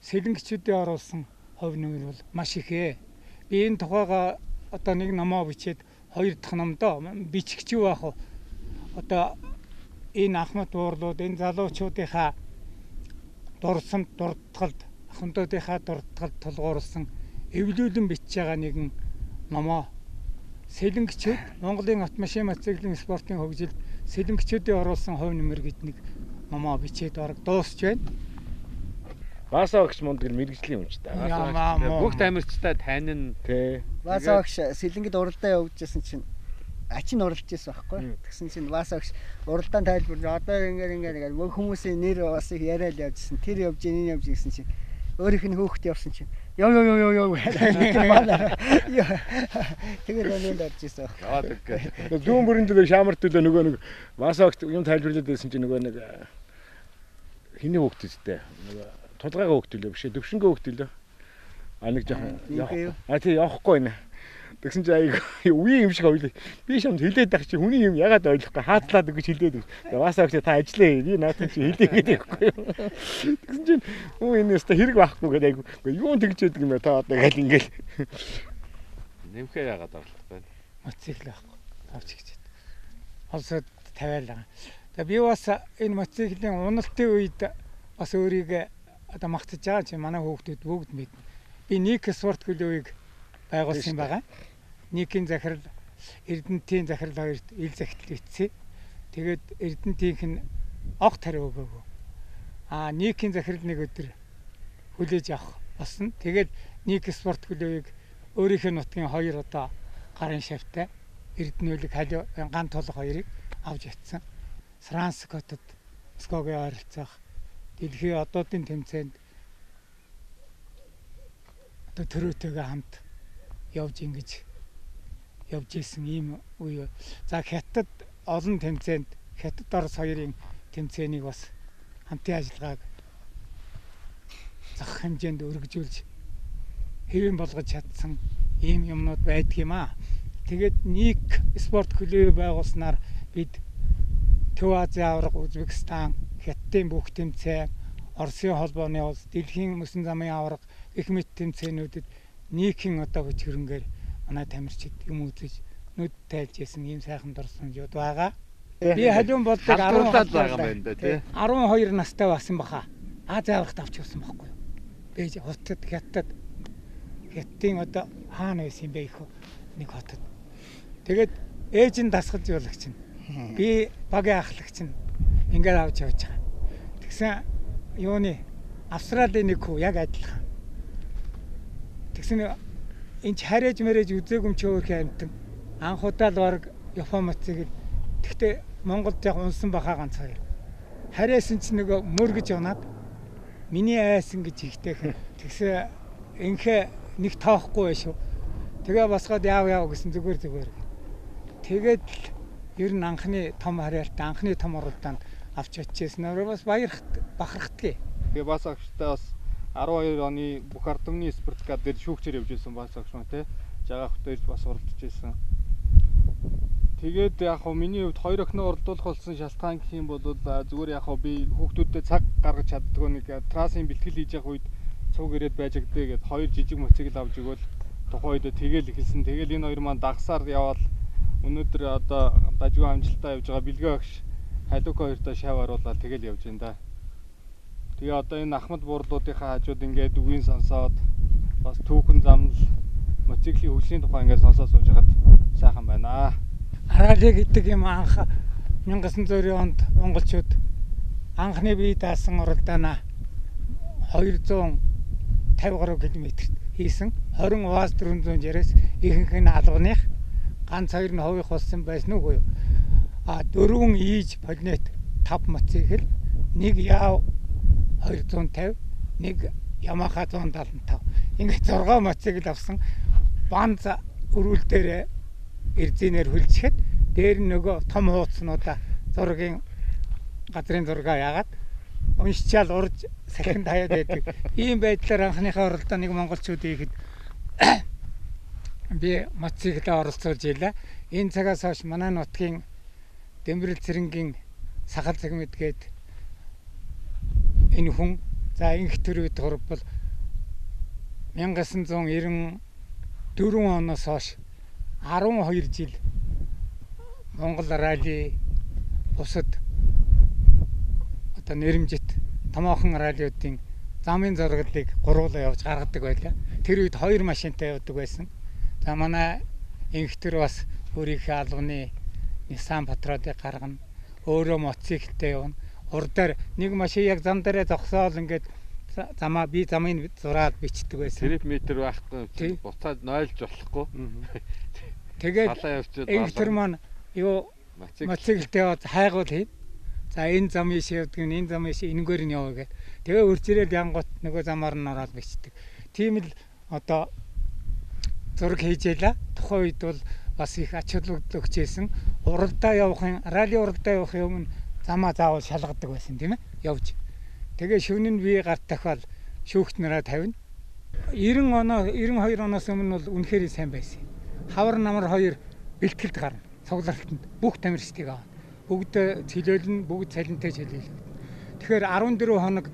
сэлэнгчүүдийн оруулсан хувь нэмэр бол маш ихээ. Би энэ тухайга одоо нэг номоо бичээд 2 дахь номдоо бичихч юу аах вэ? одоо энэ ахмад буурлууд энэ залуучуудынхаа дурсамд дуртгалд ахмадуудынхаа дуртгалд тулгуурласан эвлүүлэн бичиж байгаа нэгэн номоо сэлэнгчүүд Монголын автомашин мотоциклын спортын хөгжилд сэлэнгчүүдийн оруулсан хувь нэмэр гэж нэг номоо бичээд орог дуусч байна. Васа багш мундаг мэрэгжлийн юм ч та. Бүх тамирчтай тань нь тий. Васа багш сэлэнгэд уралдаа явж байсан чинь ачин уралж байсан байхгүй. Тэгсэн чинь Васа багш уралдаан тайлбар одоо ингээд бүх хүмүүсийн нэр бас их яриад явжсэн. Тэр явж энэ явж гэсэн чинь өөрийнх нь хөөхт явсан чинь ёо тэгээд өнөнд орж ирсэн. Яадаг. Зүүн бүрэн дээр шамарт төлөө нөгөө нэг Васа багш юм тайлбарлаад байсан чинь нөгөө нэг хиний хөөхт үстэй. Нөгөө тулгайгаа хөөхт төлөө биш төвшнгөө хөөхт төлөө. А нэг жоохон тий явахгүй нэ. Тэгсэн чинь аяг үе юм шиг ойлоо. Би шамд хилээд байх чи хүний юм ягаад ойлгохгүй хаатлаад гэж хилээд. Васа гэж та ажиллаа. Би наадхан чи хилээгээд байхгүй юу. Тэгсэн чинь энэ өстө хэрэг байхгүй гэдэг аяг. Юу тэгчээд юм бэ та одоо гал ингээл. Нэмхээ ягаад орлоо. Мотоцикл байхгүй. Авч гिचээд. Олсод тавиалаа. Тэгээ би бас энэ мотоциклийн уналтын үед бас өөрийгөө одоо магтаж байгаа чи манай хүүхдүүд бүгд мэднэ. Би Ник спорт клубыг байгуулсан байгаа. Никийн захирал Эрдэнэтийн захирал хоёрт ил захидал ицсэн. Тэгээд Эрдэнэтийнх нь огт хариу өгөөгүй. Никийн захирал нэг өдөр хүлээж авах болсон. Тэгээд Ник спорт клубыг өөрийнхөө нутгийн хоёр одоо гарын шавтай Эрдэнэлэг ган толго хоёрыг авч ятсан. Францкотод Москвагийн ойролцоох дэлхийн одоодын тэмцээнд одоо төрөөтэйгээ хамт явж ингэж явж исэн ийм үе. За Хятад олон тэмцээнд Хятад Орос хоёрын тэмцээнийг бас хамтын ажиллагааг зах хэмжээнд өргөжүүлж хэвэн болгож чадсан ийм юмнууд байдаг юм аа. Тэгээд Ник спорт клуб байгуулснаар бид Төв Азийн аварга, Узбекистан, Хятадын бүх тэмцээн, Оросын холбооны улс, дэлхийн мөсөн замын аварга их мэт тэмцээнүүдэд Никийн одоо хүч хөрөнгөөр манай тамирчид юм үзэж нүд тайлж исэн ийм сайхан дурсамжууд байгаа. Би халуун болдог 12 настай байсан баха. Азийн аваргад авч явсан байхгүй юу? Би хотод Хятадын одоо хаана байсан юм бэ их нэг хотод. Тэгээд ээж нь дасгал жуулагч нь. Би багийн ахлагч нь ингээд авч явж байгаа. Тэгсэн юуны Австралийн нэг хүү яг адилхан. Тэгсэн энэ хариж мэрэж үзээгүй ч өөр хэмтэн анхудаа л баг Япон мотоцикл. Тэгтээ Монголд яг унсан бахаа ганц хоёр. Харээсэн ч нөгөө мөргөж унаад миний айсан гэж ихтэйхэн тэгсэн инхэ нэг тоохгүй байх шүү. Тэгээ босгоод яав гэсэн зүгээр. Тэгээд ер нь анхны том харьяалтай анхны том уралдаанд авч очижсэн. Өөрөө бас бахархдаг. Тэгээ бас агштай бас 12 оны бүх ард түмний спортгад дээр шүүгчээр явж байсан бас агш мөн те. Жагаах дээр бас уралдаж байсан. Тэгээд яг хөө миний хувьд хоёр охиноо уралдуулах болсон шалтгаан гэх юм бол зүгээр яг хөө би хүүхдүүдэд цаг гаргаж чаддгүй нэг трасын бэлтгэл хийж явах үед цуг ирээд байж гдээ гэд хоёр жижиг мотоцикл авч игэл тухайн үед тэгэл эхэлсэн. Тэгэл энэ хоёр маань дагсаар яваад өнөөдөр одоо дажгүй амжилттай явж байгаа бэлгээ багш халуук хоёртоо шав оруулаад тэгэл явж байна да. Тэгээ одоо энэ ахмад буурлуудынхаа хажууд ингээд үгийн сонсоод бас түүхэн замнал мотоциклийн хөгжлийн тухай ингээд сонсоод сууж хаад сайхан байна. Арали гэдэг юм анх 1990 онд монголчууд анхны бие даасан уралдаанаа 253 км хийсэн. 20 УАЗ 460-аас ихэнх нь албаных ганц хоёр нь хувийн болсон байсан уу? 4 ИЖ Полнет 5 мотоцикл, 1 Яв 250, 1 Ямаха 175. Ингээд 6 мотоцикл авсан. Банз өрүүл дээр эрзинээр хүлчихэд дээр нөгөө том хуудснуудаа зургийн газрын зургаа яагаад уншичаал урж сахинд хаяад байдаг. Ийм байдлаар анхныхаа оролдооныг монголчууд хийхэд би мотоциклд оролцуулж ийлээ. Энэ цагаас хойш манай нутгийн Дэмбэрэл цэрэнгийн сахал цагмэд гээд энэ хүн за инх төрөйд хурбал 1994 оноос хойш 12 жил Монгол ралли бусад одоо нэрмжит томоохон раллиудын замын зургалыг гурвуулаа явж гаргадаг байлаа. Тэр үед 2 машинтай явдаг байсан. За манай инхтэр бас өөрийнхөө албаны Nissan Patrol-ыг гаргана. Өөрөө мотоциклтэй явна. Урдаар нэг машин яг зам дээрээ зогсоол ингээд замын зураад бичдэг байсан. Тэрэг метр байхгүй буцаад нойлж болохгүй. Тэгээд инхтэр маань юу мотоциклтэй яваад хайгуул хийн. За энэ замын шивдэг энэ замын энэгээр нь яваа гэдэг. Тэгээ үржирэл янгот нөгөө замаар нь ороод бичдэг. Тийм л одоо зураг хийжээлээ. Тухайн үед бол бас их ач холбогдол өгчээсэн. Уралдаа явахын ралли уралдаа явахын өмнө замаа заавал шалгадаг байсан тийм ээ. Явж. Тэгээ шөнө нь би гарт дахиад шүүхт нараа тавина. 92 оноос өмнө бол үнэхээр сайн байсан. Хавар намар 2 бэлтгэлд гарна. Цуглаалтанд бүх тамирчдыг авна. Бүгд чөлөөлнө, бүгд цалинтай чөлөөлнө. Тэгэхээр 14 хоног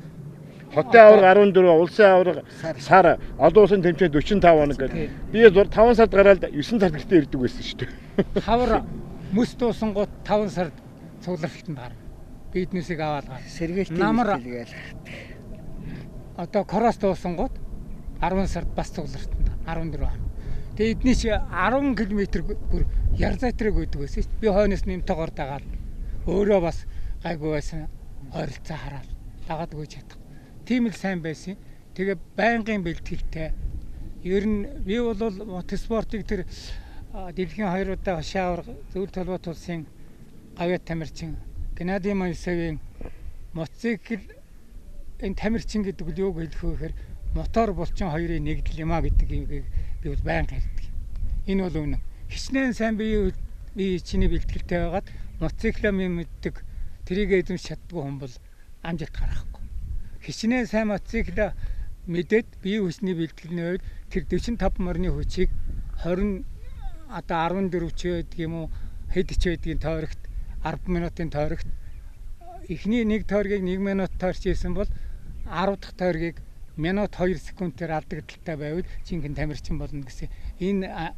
хотын аварга 14, улсын аварга сар, олон улсын тэмцээн 45 хоног гэдэг. Би 5 сард гараад 9 сард гэртээ ирдэг байсан шүү дээ. Хавар мөс дуусан гот 5 сард цуглаалтанд гарна. Биднээсийг аваад гарна. Сэргээлт хийгээл. Одоо кросс дуусан гот 10 сард бас цуглаалтанд 14 хоног. Тэгээ эдний чи 10 км бүр ярзаатрыг өгдөг байсан шүү дээ. Би хойноос нэмтэйгээр дагаад өөрөө бас гайгүй байсан ойролцоо хараад дагаадгүй чадах. Тийм л сайн байсан. Тэгээ байнгын бэлтгэлтэй. Ер нь би бол мотоспортыг тэр дэлхийн 2 удаа хашаа зөвлөлт толгойд улсын гавьяа тамирчин Геннадий Моисеевийн мотоцикл энэ тамирчин гэдэг нь юу хэлэх вэ гэхээр мотор булчин хоёрын нэгдэл юм а гэдгийг би бол байнга хэлдэг. Энэ бол үнэн. Хичнээн сайн би чиний бэлтгэлтэй байгаад мотоциклаа мэддэг тэрийг эзэмш чаддгүй хүн бол амжилт гаргахгүй. Хичнээн сайн мотоцикл мэдээд бие хүчний бэлтгэлийн үед тэр 45 морины хүчийг 20 одоо 14 ч байдаг юм уу хэд ч байдгийн тойрогт 10 минутын тойрогт эхний нэг тойргийг 1 минут тойрч ийсэн бол 10 дахь тойргийг минут 2 секундээр алдагдaltaй байвал жинхэнэ тамирчин болно гэсэн энэ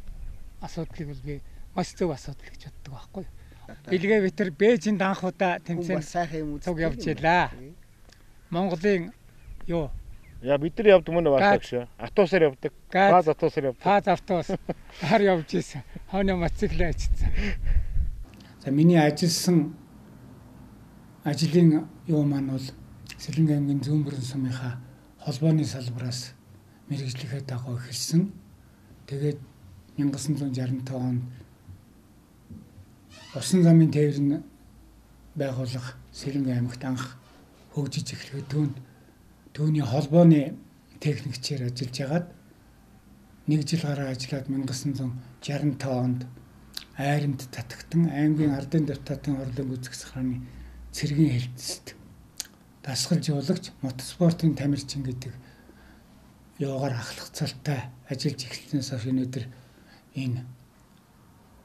асуудлыг бол би маш зөв асуудал гэж боддог байхгүй. Билгээ витер Бээжинд анх удаа тэмцээн цуг явж ялаа. Монголын юу? Яа бид нар явдаг мөн баасаа гэж. Автобусаар явдаг. Фаз автобусаар явдаг. Фаз автобус хар явж ийсэн. Хойно мотоциклээ ачсан. За миний ажилласан ажлын юу маань бол Сэлэнгэ аймгийн Зүүнбөрөн сумынхаа холбооны салбараас мэргэжлэхээ дагуу эхэлсэн. Тэгээд 1965 онд усан замын тээврийн байгууллага Сэлэнгэ аймагт анх хөгжиж эхлэхэд түүний холбооны техникчээр ажиллаж хагаад 1 жил гараа ажиллаад 1965 онд Айрамд татагтан аймгийн ардын депутатын орлон гүйцэх сахраны цэргийн хэлтсэд дасгал жуулагч мотоспортын тамирчин гэдэг юугаар ахлахцалтай ажиллаж эхэлснээс хойш өнөөдөр энэ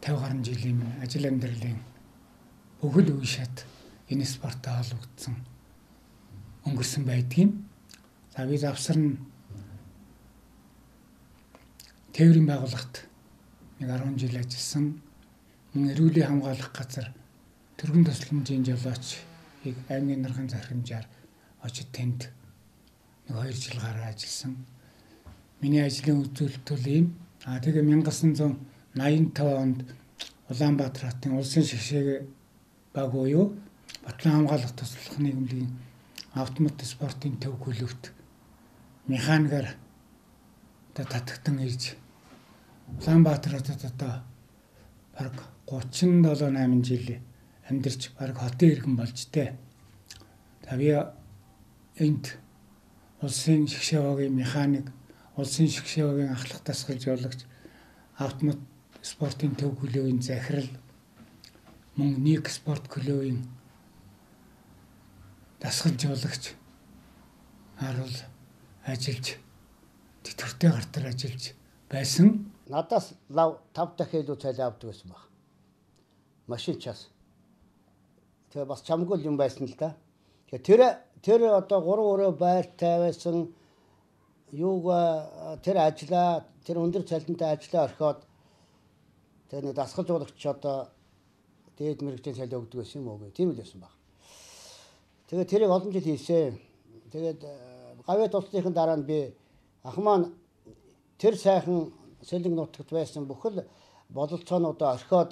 50 гаруй жилийн ажил амьдралын бүхэл үе шат энэ спорттой холбогдсон өнгөрсөн байдгийн. За би завсарна тээврийн байгууллагт нэг 10 жил ажилласан. Мөн эрүүлийн хамгаалах газар төргөн тусламжийн жолоочийг аймгийн нархан захирамжаар очиж тэнд нэг 2 жил гараа ажилласан. Миний ажлын үзүүлэлт бол ийм. Тэгээ 1985 онд Улаанбаатар хотын улсын шгшээ баг буюу Батлан хамгаалах туслах нийгмийн автомат спортын төв хөлөвт механикаар татагтан ирж Улаанбаатар хотод одоо бараг 37-8 жил амьдарч бараг хотын иргэн болж тээ. Би энд улсын шгшээ багийн механик, улсын шгшээ багийн ахлах дасгал жуулагч, автомат спортын төв хөлөвийн захирал, мөн нэг спорт клубын дасгал жуулагч харуул ажиллаж тэтгэвртэй гартар ажиллаж байсан. Надаас лав 5 дахин илүү цалин авдаг байсан баг. Машин час. Тэгээ бас чамгүй юм байсан л да. Тэгээ тэр одоо 3 өрөө байртай байсан юуг тэр ажиллаа, тэр өндөр цалинтай ажиллаа орхиод тэр нэг дасгал жуулагч одоо дээд мэрэгжлийн цалин өгдөг байсан юм уу гэх тийм л байсан баг. Тэгээд тэрийг олон жил хийсэн. Тэгээд гавьяа туслахын дараа нь би ах маань тэр сайхан Сэлэнг нутагт байсан бүхэл бололцоонуудаа орхиод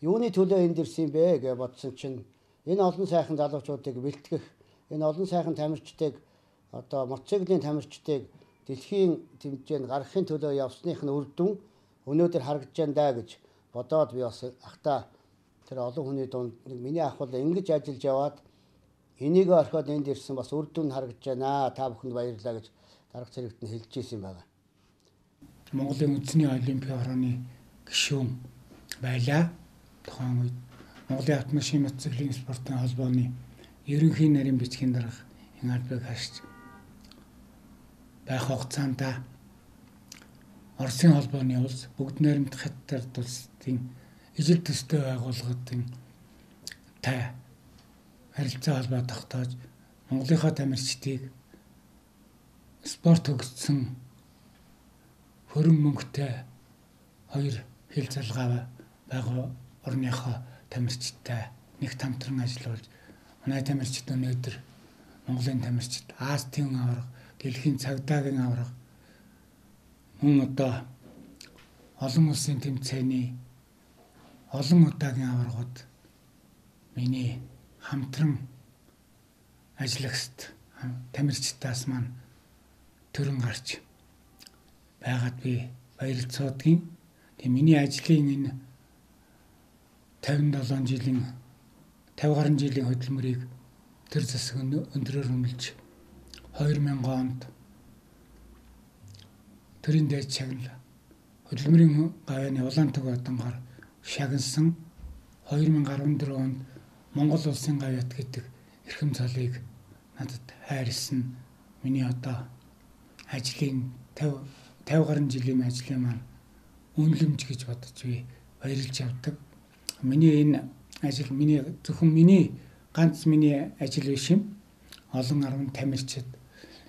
юуны төлөө энд ирсэн бэ гэж бодсон чинь энэ олон сайхан залуучуудыг бэлтгэх, энэ олон сайхан тамирчдыг одоо мотоциклийн тамирчдыг дэлхийн тэмцээнд гаргахын төлөө явсных нь үр дүн өнөөдөр харагдаж байна даа гэж бодоод би бас ахта тэр олон хүний дунд нэг миний ах бол ингэж ажиллаж яваад энийг орхиод энд ирсэн бас үр дүн харагдаж байна. Та бүхэнд баярлалаа гэж дарга зэрэгт нь хэлж ирсэн юм байна. Монголын үндэсний олимпийн хорооны гишүүн байлаа. Тухайн үед Монголын автомашин мотоциклийн спортын холбооны ерөнхий нарийн бичгийн дарга Албыг харж байх хугацаанд Оросын холбооны улс бүгд найрамдах хаттар тулсын ижил төстэй байгууллагын та харилцаа холбоо тогтоож Монголынхаа тамирчдыг спорт хөгжсөн хөрөн мөнгөтэй хоёр хил залгаа байгаа орныхоо тамирчидтай нэг тамтран ажиллуулж манай тамирчид өнөөдөр Монголын тамирчид Астын аварга, дэлхийн цагдаагийн аварга мөн одоо олон улсын тэмцээний олон удаагийн аваргууд миний хамтран ажиллагчд тамирчдаас маань төрөн гарч байгаад би баярлцаадгийн. Тэгээ миний ажлын энэ 57 жилийн 50 гаруй жилийн хөдөлмөрийг тэр засаг өндрөөр үнэлж 2000 онд төрийн дээд шагнал хөдөлмөрийн гавьяаны улаантаг одонгоор шагнасан 2014 онд Монгол улсын гавьяат гэдэг эрхэм цолыг надад хайрлсан миний одоо ажлын 50 гаруй жилийн ажлын маань үнэлэмж гэж бодож би баярлж явдаг. Миний энэ ажил зөвхөн миний ганц миний ажил биш юм. Олон 10 тамирчид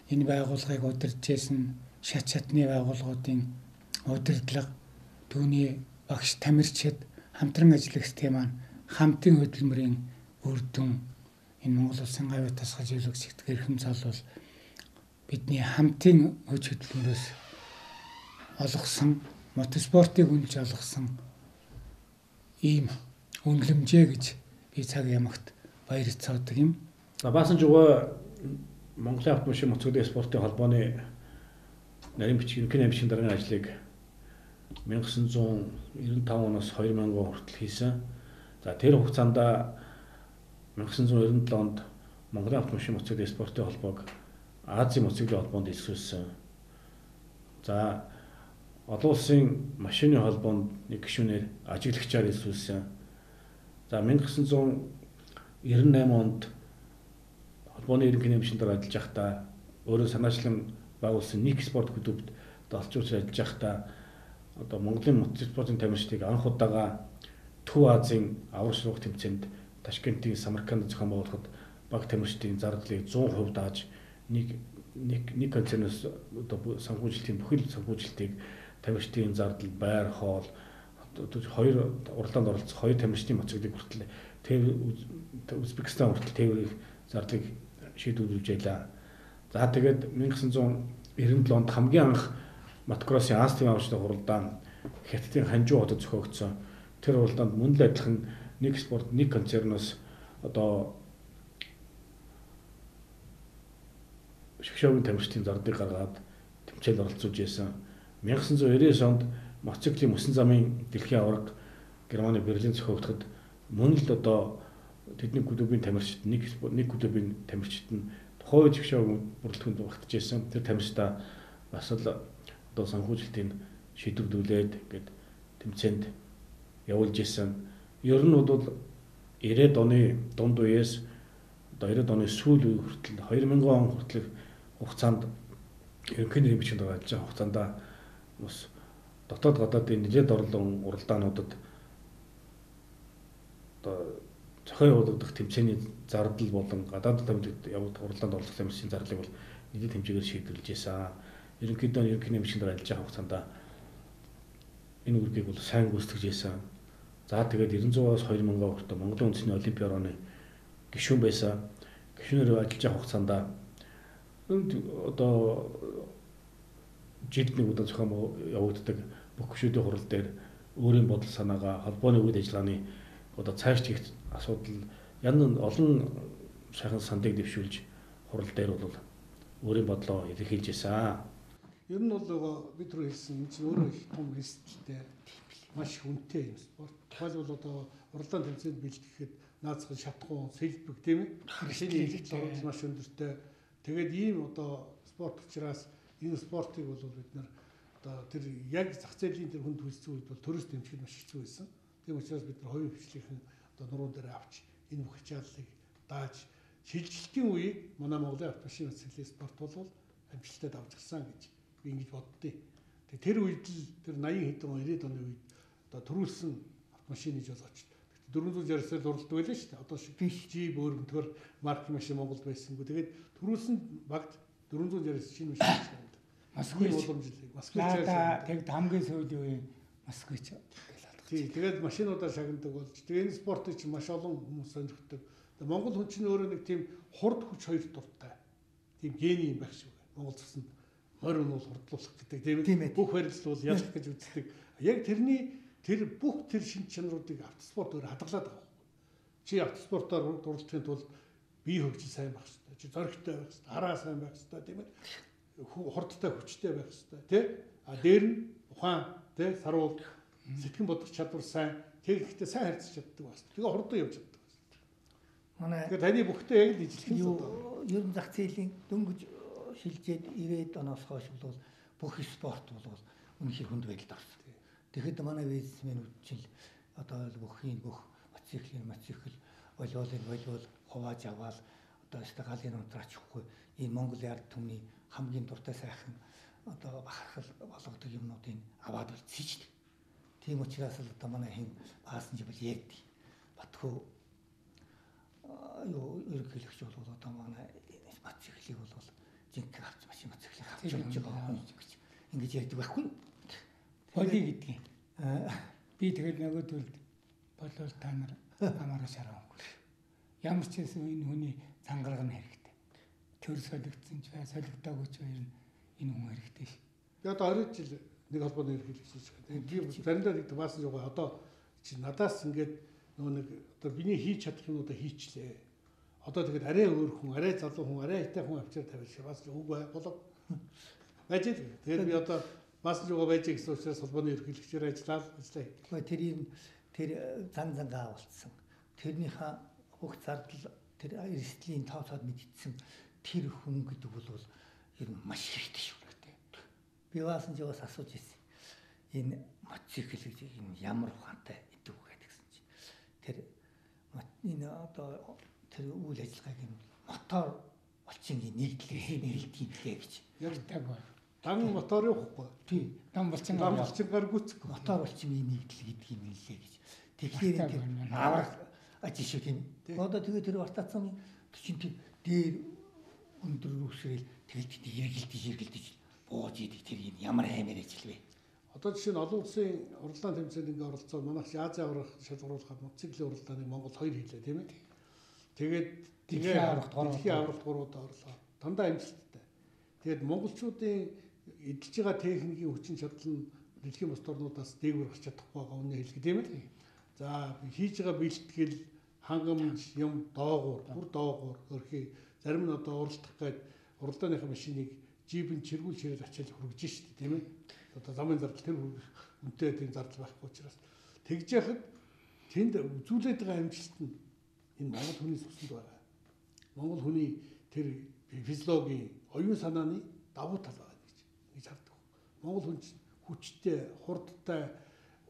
энэ байгууллагыг удирдах гэсэн шат шатны байгууллагуудын удирдлага түүний багш тамирчид хамтран ажиллагчдын маань хамтын хөдөлмөрийн үр дүн энэ Монгол улсын гавьяат тасгаж илүүгсэх эрхэм цол бол бидний хамтын хөж хөдөлмөрөөс олгосон мотоспортыг үнэлж олгосон ийм үнэлэмжээ гэж би цаг ямагт баярлцаадаг юм. Баасан жугаа Монголын автомашин мотоциклын спортын холбооны нарийн бичгийн ерөнхий намын даргын ажлыг 1995 оноос 2000 он хүртэл хийсэн. За тэр хугацаанд 1997 онд Монголын автомашин мотоциклын спортын холбоог Азийн мотоциклийн холбоонд эсвэлсэн. За олон улсын машины холбоонд нэг гишүүнээр ажиглагчаар эсвэлсэн. За 1998 онд холбооны ерөнхий намын дарга ажиллаж байхдаа өөрөө санаачлан байгуулсан Ник спорт клубт далчууч ажиллаж байхдаа одоо Монголын мотоспортын тамирчдыг анх удаага Төв Азийн аврах сурах тэмцээнд Ташкентийн Самарканд зохион байгуулахад баг тамирчдын зардлыг 100% дааж нэг концернээс одоо санхүүжилтийн бүхэл санхүүжилтийг тамирчдын зардал, байр, хоол хоёр уралдаанд оролцох хоёр тамирчдын мотоциклыг хүртэл Узбекистан хүртэл тээврийн зардлыг шийдвэрлэж байлаа. За тэгээд 1997 онд хамгийн анх мотокроссын Астын аварчтай хуралдаан Хятадын Ханжуу хотод зохиогдсон. Тэр хуралдаанд мөн л адилхан нэг спорт, нэг концерноос одоо шгшөөгийн тамирчдын зардлыг гаргаад тэмцээнд оролцуулж байсан. 1999 онд мотоциклийн мөсөн замын дэлхийн аварга Германы Берлин зохиогдоход мөн л одоо тэдний клубын тамирчид нэг клубын тамирчид нь тухайн шгшөөгийн бүрэлдэхүүнд багтаж байсан. Тэр тамирчдаа бас л одоо санхүүжилтийн шийдвэрлүүлээд ингээд тэмцээнд явуулж исэн. Ер нь бол 90-ад оны дунд үеэс одоо 90-ад оны сүүл үе хүртэл 2000 он хүртэл хугацаанд ерөнхий намын бичгийн дарга ажиллаж байгаа хугацаанд бас дотоод гадаадын нэлээд орлон уралдаануудад одоо зохион явуулагдах тэмцээний зардал болон гадаадд явагдах уралдаанд оролцох тамирчдын зардлыг бол нэлээд хэмжээгээр шийдвэрлэж байсан. Ерөнхийдөө ерөнхий намын бичгийн дарга ажиллаж байгаа хугацаанд энэ үргийг бол сайн гүйцэтгэж байсан. За тэгээд 900-аас 2000 хүртэл Монголын үндэсний олимпийн орооны гишүүн байсан. Гишүүнээр ажиллаж явах хугацаанд одоо жидний удаа зохион явагддаг бүх гишүүдийн хурал дээр өөрийн бодол санаагаа холбооны үйл ажиллагааны одоо цааш хийх асуудал олон шахын сандыг дэвшүүлж хурал дээр бол өөрийн бодлоо илэрхийлж байсан. Ер нь бол бид түрүү хэлсэн энэ чинь өөрөө их том рисктэй маш хүнтэй юм спорт. Тухайлбал одоо уралдаан тэмцээнд бэлтгэхэд наацхан шатхуун, сэлбэг тийм ээ. Машины хэлбэл маш өндөртэй. Тэгээд ийм одоо спорт учраас энэ спортыг бол бид нар одоо тэр яг зах зээлийн тэр хүнд хөлцсөн үед бол турист дэмжих маш хэцүү байсан. Тийм учраас бид нар хоёрын хвшлийнхэн одоо нуруунд дээр авч энэ бүх ачааллыг дааж шилжилтийн үеийг манай Монголын автомашин мэтлэгийн спорт бол амжилттай давж гисэн гэж би ингэж боддیں۔ Тэр үед л тэр 80 хэдэн 90-ад оны үед одоо төрүүлсэн автомашин гэж бол очив. 460-аар дурлалт байлаа шүү дээ. Одоо шиг Jeep өөрөмтгөр марк машин Монголд байсангүй. Тэгээд төрүүлсэн багт 460 шинэ машин байна. Тэгээд хамгийн сүүлийн үеийн Москвич тэгээд машинуудаар шагнадаг болж тэгээд энэ спортыг чинь маш олон хүмүүс сонирхдаг. Монгол хүн чинь өөрөө нэг тийм хурд хүч хоёр дуртай. Тийм гений юм байх шиг байна. Монгол цуснд морь нь бол хурдлуулах гэдэг тийм бүх барилт бол ялах гэж үздэг. Яг тэр бүх шин чанаруудыг автоспорт өөр хадгалаад байгаа. Чи автоспортоор дурлахын тулд бие хөгжил сайн байх хэрэгтэй. Чи зоригтой байх хэрэгтэй. Хараа сайн байх хэрэгтэй тийм ээ. Хурдтай хүчтэй байх хэрэгтэй тий. А дээр нь ухаан тий саруул сэтгэн бодох чадвар сайн тэгэхдээ сайн харьцаж чаддаг байна. Тэгээ хурдан явж чаддаг байна. Манай тэгээ таны бүхтэй яг л ижилхэн ер нь зах зээлийн дөнгөж шилжээд 90-ад оноос хойш бол бүх спорт бол үнэхээр хүнд байдалд орсон. Тэгэхэд манай бизнесмэнүүд чинь одоо бүх мотоцикл волейбол хувааж аваад одоо галын унтраачихгүй энэ Монголын ард түмний хамгийн дуртай сайхан одоо бахархал болгодог юмнуудыг аваад үлдсэж. Тийм учраас л одоо манай хин баасан жибэл ярьд. Батхуу ерөнхийлөгч бол одоо манай мотоциклийг бол жинхэнэ авч машин мотоциклыг авч явж байгаа гэж ингэж ярьдаг байхгүй. Боли гэдгийг. Би тэгэл нөгөөдөлд болол та нар намаараа шарахгүй. Ямар ч гэсэн энэ хүний цангараг нь хэрэгтэй. Төр солигдсон ч бай, солигдоогүй ч бай энэ хүн хэрэгтэй ш. Би одоо 20 жил нэг холбооны ерөнхийлөгч хийж байгаа. Тийм заримдаа нэг баасан жоо одоо чи надаас ингээд нөгөө нэг одоо биний хийж чадах юмудаа хийчлээ. Одоо тэгээд арай өөр хүн, арай залуу хүн, арай итэй хүн авчир тавьж бас үг болов. Байж л. Тэгээд би одоо баасан жоо байж гэсэн учраас холбооны ерөнхийлөгчөөр ажиллаа. Тэр зан зангаа болцсон. Тэрнийхээ бүх зардал тэр эрсдлийн тооцоод мэдсэн тэр хүн гэдэг бол ер нь маш хэрэгтэй шүү дээ. Би баасан жигээс асууж ирсэн. Энэ мотоцикл гэж энэ ямар ухаантай идэв гэдгсэн чинь тэр энэ одоо тэр үйл ажиллагааг нь мотор булчингийн нэгдлээ гэж ярьдаг байна. Дан мотор явахгүй. Тий, дан булчингаар гүцэх. Мотор булчингийн нэгдэл гэдгийг нэлээ гэж. Тэгэхээр тэр аврах ажил шүү тийм. Одоо тэгээ тэр бартацсан чинь тэр дээр өндөр үсрээл тэгэл эргэлдэж бууж идэг тэр ямар аймаар ажил вэ? Одоо жишээ нь олон улсын уралдаан тэмцээнд ингээ оролцоод манайх Азийн аврах шалгуулахад мотоциклийн уралдааныг Монгол 2 хийлээ тийм ээ. Тэгээд дэлхийн авралт 3 удаа орлоо. Дандаа амжилттай. Тэгээд монголчуудын эдэлж байгаа техникийн хүчин чадал нь дэлхийн бус орнуудаас дээгүүр гарч чадахгүй байгаа үнэ хэлгээ тийм ээ. За хийж байгаа бэлтгэл хангамж юм бүр доогуур өрхий зарим нь одоо уралдах гээд уралдааныхаа машиныг жипэн чиргүүл ширэл ачаал хөргөж штэ тийм ээ. Одоо замын зардал тэр үнэтэй тийм зардал байхгүй учраас тэгж яхад тэнд үзүүлээд байгаа амжилт нь энэ Монгол хүний сүсэнд байгаа. Монгол хүний тэр физиологийн оюун санааны давуу тал байгаа гэж хардаг. Монгол хүн хүчтэй, хурдтай,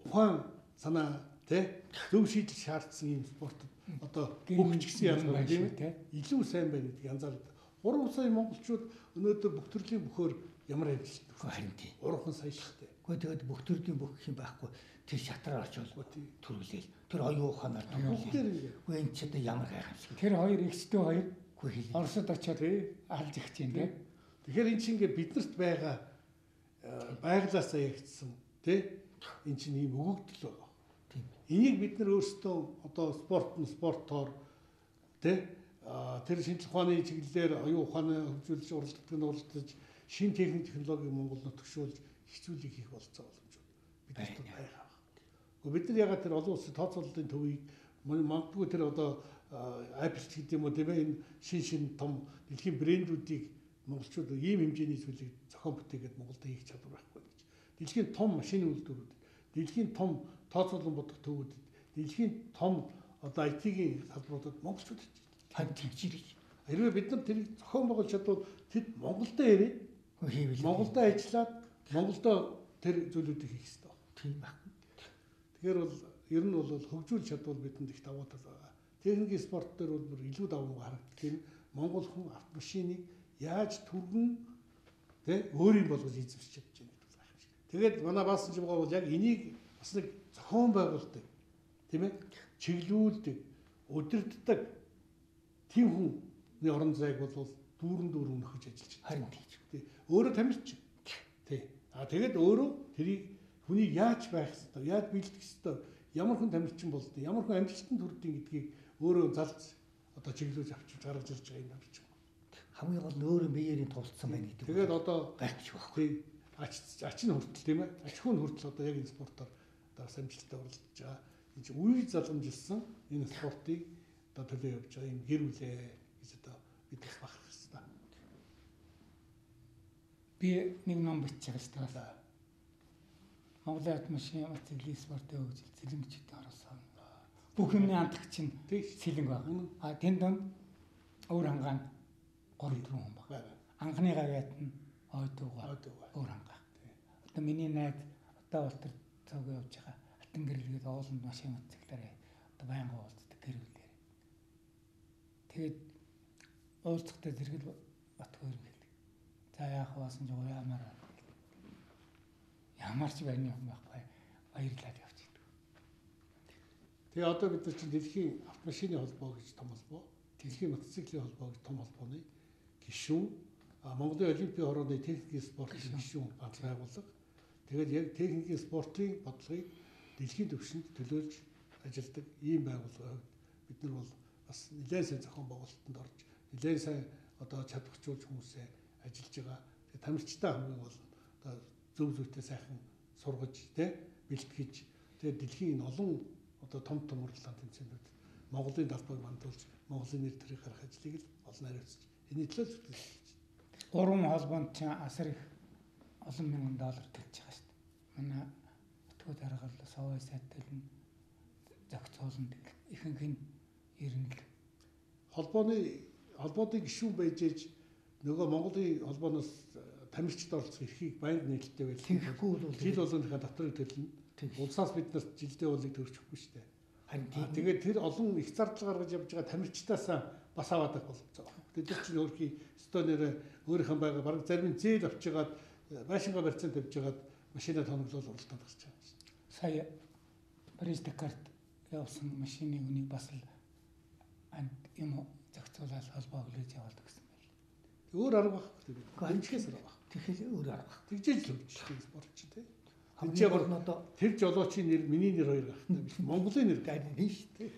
ухаан санаа зөв шийдэл шаардсан юм спортод одоо бүх ч гэсэн ялгаа тийм ээ. Илүү сайн байна гэдэг янзаар 3 сая монголчууд өнөөдөр бүх төрлийн бөхөр ямар амжилт харин тийм 3 сая шүү дээ. Гэхдээ тэгээд бүх төрлийн бүх юм байхгүй тэр шатраар очиолгүй төрүүлээл тэр оюун ухаанаар төрүүлээл. Үгүй энэ ч одоо ямар гайхамшиг. Тэр хоёр X2 хоёр Оросод очиод алж ихж юм тийм. Тэгэхээр энэ чинь ингээд биднэрт байгаа байглаасаа ягдсан тий энэ чинь ийм өгөгдөл байгаа. Энийг бид нар өөрсдөө одоо спортоор тэ тэр шинжлэх ухааны чиглэлээр оюун ухааны хөгжүүлж уралдаж шинэ техник технологиг Монгол нутагшуулж хичүүлэг хийх болцоо боломжууд бидэрт байгаа. Бид нар ягаад тэр олон улсын тооцооллын төвийг магадгүй тэр одоо Apple гэдэг юм уу тийм ээ энэ шин том дэлхийн брэндүүдийг монголчууд ийм хэмжээний зүйлийг зохион бүтээгээд Монголд хийх чадвар байхгүй гэж. Дэлхийн том машины үйлдвэрүүд, дэлхийн том тооцоолон бодох төвүүд, дэлхийн том одоо IT-ийн салбаруудад монголчууд хандчихжээ. Хэрвээ бид нар тэрийг зохион байгуулж чадвал тэд Монголдо ирээд Монголдо ажиллаад Монголдо тэр зүйлүүдийг хийх хэрэгтэй. Тийм байна. Тэгэхээр бол ер нь бол хөгжүүлж чадвал бидэнд их давуу тал байгаа. Техникийн спорт дээр бол бүр илүү давуу харагддаг. Тийм Монгол хүн автомашиныг яаж түргэн тэ өөрийн болгож эзэмшиж чадж байна гэдэг байх юм шиг. Тэгээд манай Баасан Жимгаа бол яг энийг бас нэг зохион байгуулдаг. Тийм ээ? Чиглүүлдэг, удирддаг тийм хүний орон зайг бол дүүрэн нөхөж ажиллаж байна. Харин тийм. Өөрөө тамирчин. Тий. Тэгээд өөрөө тэрийг хүнийг яаж байх ёстой, яаж бэлдэх ёстой, ямар хүн тамирчин болдог, ямар хүн амжилтанд хүрдэг гэдгийг өөрөө залж одоо чиглүүлж авчиж гаргаж ирж байгаа юм тамирчин. Хамгийн гол нь өөрөө биеэрийн тулцсан байна гэдэг. Тэгээд одоо гайхаж байхгүй. Ач нь хүртэл тийм ээ. Ач хүн хүртэл одоо яг энэ спортоор одоо амжилттай оролцож байгаа. Энэ чинь үе залгамжилсан энэ спортыг одоо төлөө явж байгаа юм гэр бүлээ гэж одоо бид бахарх хэрэгтэй. Би нэг ном бичиж байгаа шүү дээ. Монголын автомашин цэглэлийн спортын хөгжил цэлэнгчдийн оролцоо. Бүх юмны хандлагч чинь цэлэнг байна. Тэнд донд өөр хангаан 3-4 хүн байна. Анхны гавьяат нь ойдууга өөр хангаа. Одоо миний найз одоо бол тэр цог явж байгаа. Алтан гэрэлгээд ууланд машин мотоциклээр одоо байнга уулздаг гэр бүлээр. Тэгээд уулзахдаа зэрэгэл батгүй хэлдэг. За яах ваасан жоо ямар ч байрны юм байхгүй баярлаад явчихдаг. Тэгээ одоо бид нар чинь дэлхийн автомашины холбоо гэж том холбоо, дэлхийн мотоциклийн холбоо гэж том холбооны гишүүн, Монголын олимпийн хорооны техникийн спортын гишүүн байгууллага. Тэгээд яг техникийн спортын бодлогыг дэлхийн түвшинд төлөөлж ажилладаг ийм байгууллага. Бид нар бол бас нэлээд сайн зохион байгуулалтанд орж, нэлээд сайн одоо чадварчуулж хүмүүсээ ажиллаж байгаа. Тэгээд тамирчтай хамгийн бол одоо зөв зүйтэй сайхан сургаж бэлтгэж тэгээд дэлхийн олон одоо том уралдаан тэмцээнүүд Монголын талбайг мандуулж Монголын нэр төрийг гаргах ажлыг л олон хариуцж энэ төлөө зүтгэж. Гурван холбоонд чинь асар их олон мянган доллар төлж байгаа шүү дээ. Манай өтгөө даргаал совой сайтай нь зохицуулна ихэнх нь ирнэ. Холбооны гишүүн байж ээж нөгөө Монголын холбооноос тамирчид оролцох эрхийг байнга нээлттэй байл. Тэгэхгүй бол жил болгоныхаа доторыг төлнө. Улсаас бид нарт жилдээ уулыг төрчихгүй шүү дээ. Харин тэгээд тэр олон их зардал гаргаж явж байгаа тамирчдаас бас аваад байх болцоо. Тэд чинь өөрхийн стонерэ өөрийнх нь байгаа бараг зарим зээл авчигаад байшингаа барьцаанд тавьж байгаад машинаа тоноглол уралдаанд гарч байгаа юм. Сая Париж Дакарт явсан машины үнийг бас л юм зохицуулаад холбоо хүлээж явуулдаг гэсэн байл. Өөр арга байхгүй тийм. Хэмжихээс арга. Тэгэхээр өөр арга. Тэгжээж л хөгжих спорт чи тийм. Тэр жолоочийн нэр миний нэр хоёр гахтай биш. Монголын нэр тийм шүү дээ.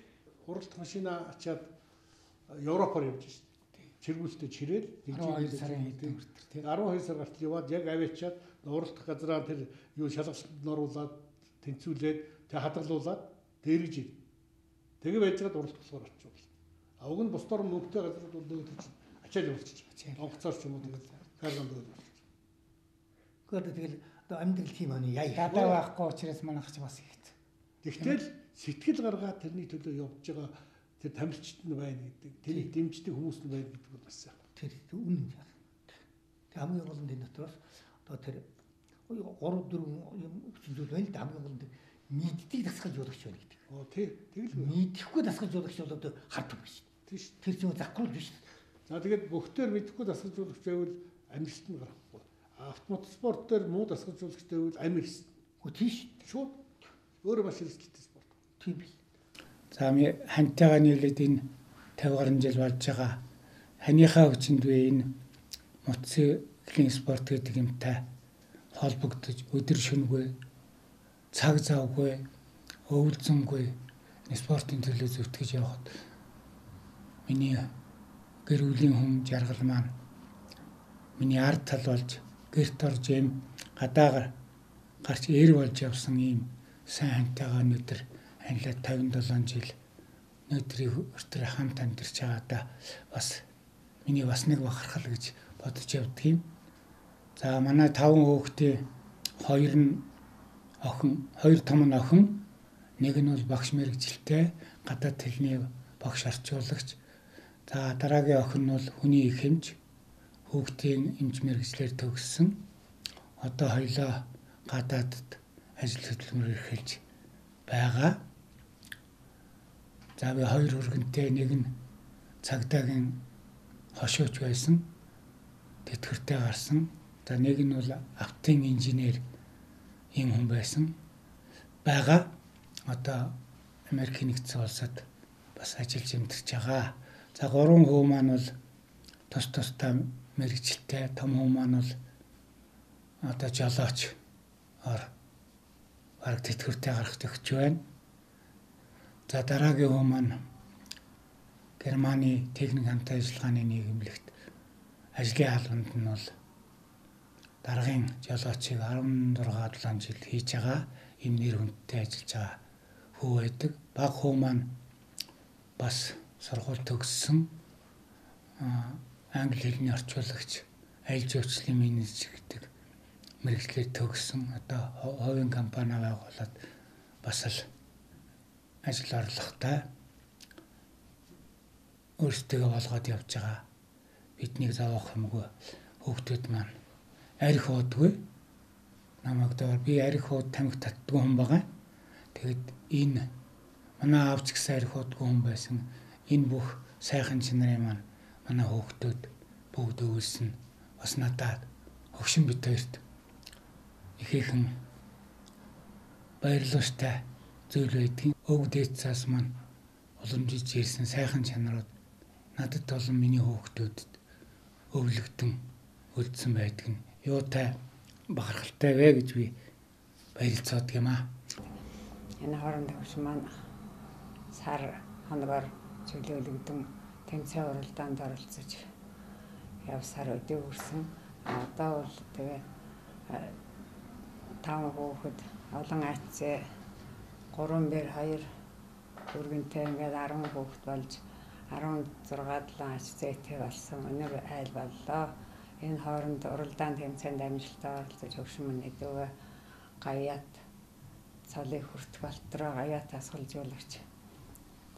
Хуралт машина ачаад Европоор явж шүү дээ. Чиргүүлтэй чирээд 12 сарын хэдэн хүртэл тийм. 12 сар гартал яваад яг аваачаад уралдах газараа тэр юу шалгалтанд оруулаад тэнцүүлээд тэг хадгалуулаад дээрж ив. Тэгээ байж байгаад уралдах болохоор очивол. Уг нь бусдаар мөнгөтэй газрууд бол нөгөө чинь ачаад явуулчих. Онгоцоор ч юм уу тэгэл карганд өгөх. Тэгэл одоо амьдрал тийм байна яа. Гадаа байхгүй учраас манайх ч бас ихт. Тэгтэл сэтгэл гаргаад тэрний төлөө явж байгаа тэр тамирчид нь байна гэдэг, тэрийг дэмждэг хүмүүс нь байна гэдэг бол бас яг. Тэр үнэн яг. Тэг хамгийн гол нь энэ дотроос одоо тэр 3-4 юм зүйл байна л да хамгийн гол нь мэддэг дасгал жуулагч байна гэдэг. Тий. Тэгэл мэдэхгүй дасгал жуулагч бол одоо харддаг биш. Тий шүү. Тэр чинь завхрал биш. За тэгээд бүгдээр мэдэхгүй дасгал жуулагч байвал амжилт нь гарахгүй. Автоспорт дээр муу дасгал жуулагчтай байвал амир хийсэн. Тийш. Шууд өөрөө маш хэрэгсэлтэй спорт. Тийм бил. За ми хантайгаа нийлээд энэ 50 гаруй жил болж байгаа. Ханыхаа хүчинд вэ энэ мотоциклийн спорт гэдэг юмтай холбогдож өдөр шөнөгүй цаг завгүй өвөлзөнгүй спортын төлөө зүтгэж явахад миний гэр бүлийн хүн жаргал маань миний ард тал болж гэрт орж юм гадаагаар гарч эр болж явсан ийм сайн хантайгаа өнөөдөр анилаад 57 жил өнөөдрийг өртөр хамт амьдарч байгаадаа бас миний бас нэг бахархал гэж бодож явдаг юм. За манай 5 хүүхдээ 2 том нь охин, нэг нь бол багш мэргэжилтэй гадаад хэлний багш орчуулагч. За дараагийн охин нь бол хүний их эмч, хүүхдийн эмч мэргэжлэр төгссөн. Одоо хоёлоо гадаадд ажил хөдөлмөр эрхэлж байгаа. За би 2 өргөнтэй, нэг нь цагдаагийн хошууч байсан. Тэтгэвртэй гарсан. За нэг нь бол автын инженер ийм хүн байсан. Байгаа. Одоо Америкийн нэгдсэн улсад бас ажиллаж амьдарч байгаа. За 3 хүү маань бол тусдаа мэргэжилтэй, том хүү маань бол одоо жолооч бараг тэтгэвртэй гарах төгсөж байна. За дараагийн хүү маань Германы техник хамтын ажиллагааны нийгэмлэгт ажлын албанд нь бол даргын жолоочийг 16-7 жил хийж байгаа. Ийм нэр хүндтэй ажиллаж байгаа хүү байдаг. Баг хүү маань бас сургууль төгссөн. Англи хэлний орчуулагч, аялал жуулчлалын менежер гэдэг мэргэжлээр төгссөн. Одоо хувийн компани байгуулад бас л ажил орлоготой өөрсдөө болгоод явж байгаа. Биднийг зовоох юмгүй. Хүүхдүүд маань арх уудгүй. Намайг доор би арх ууд тамхи татдгүй хүн байгаа. Тэгэд энэ манай аавч гэсэн арх уудгүй хүн байсан. Энэ бүх сайхан чанарын маань манай хүүхдүүд бүгд өвлсөн. Бас надад хөгшин бит хоёрт ихээхэн баярлалтай зүйл байдгийн. Өг дээд цаас маань уламжиж ирсэн сайхан чанарууд надад болон миний хүүхдүүдэд өвлөгдөн үлдсэн байдаг нь юутай бахархалтай вэ гэж би баярлцаад юм аа. Энэ хооронд хөгшин маань сар хоногор чөлөөлөгдөн тэмцээн уралдаанд оролцож явсаар өдөө хүрсэн. Одоо бол тэгээ 5 хүүхэд олон айцээ 3 бэр 2 өргөнтэй ингээд 10 хүүхэд болж 16-7 айцээтэй болсон. Өнөр айл боллоо. Энэ хооронд уралдаан тэмцээнд амжилттай оролцож хөгшин минь өдөө гаяат цолыг хүртэх болтроо гаяат асгалжуулагч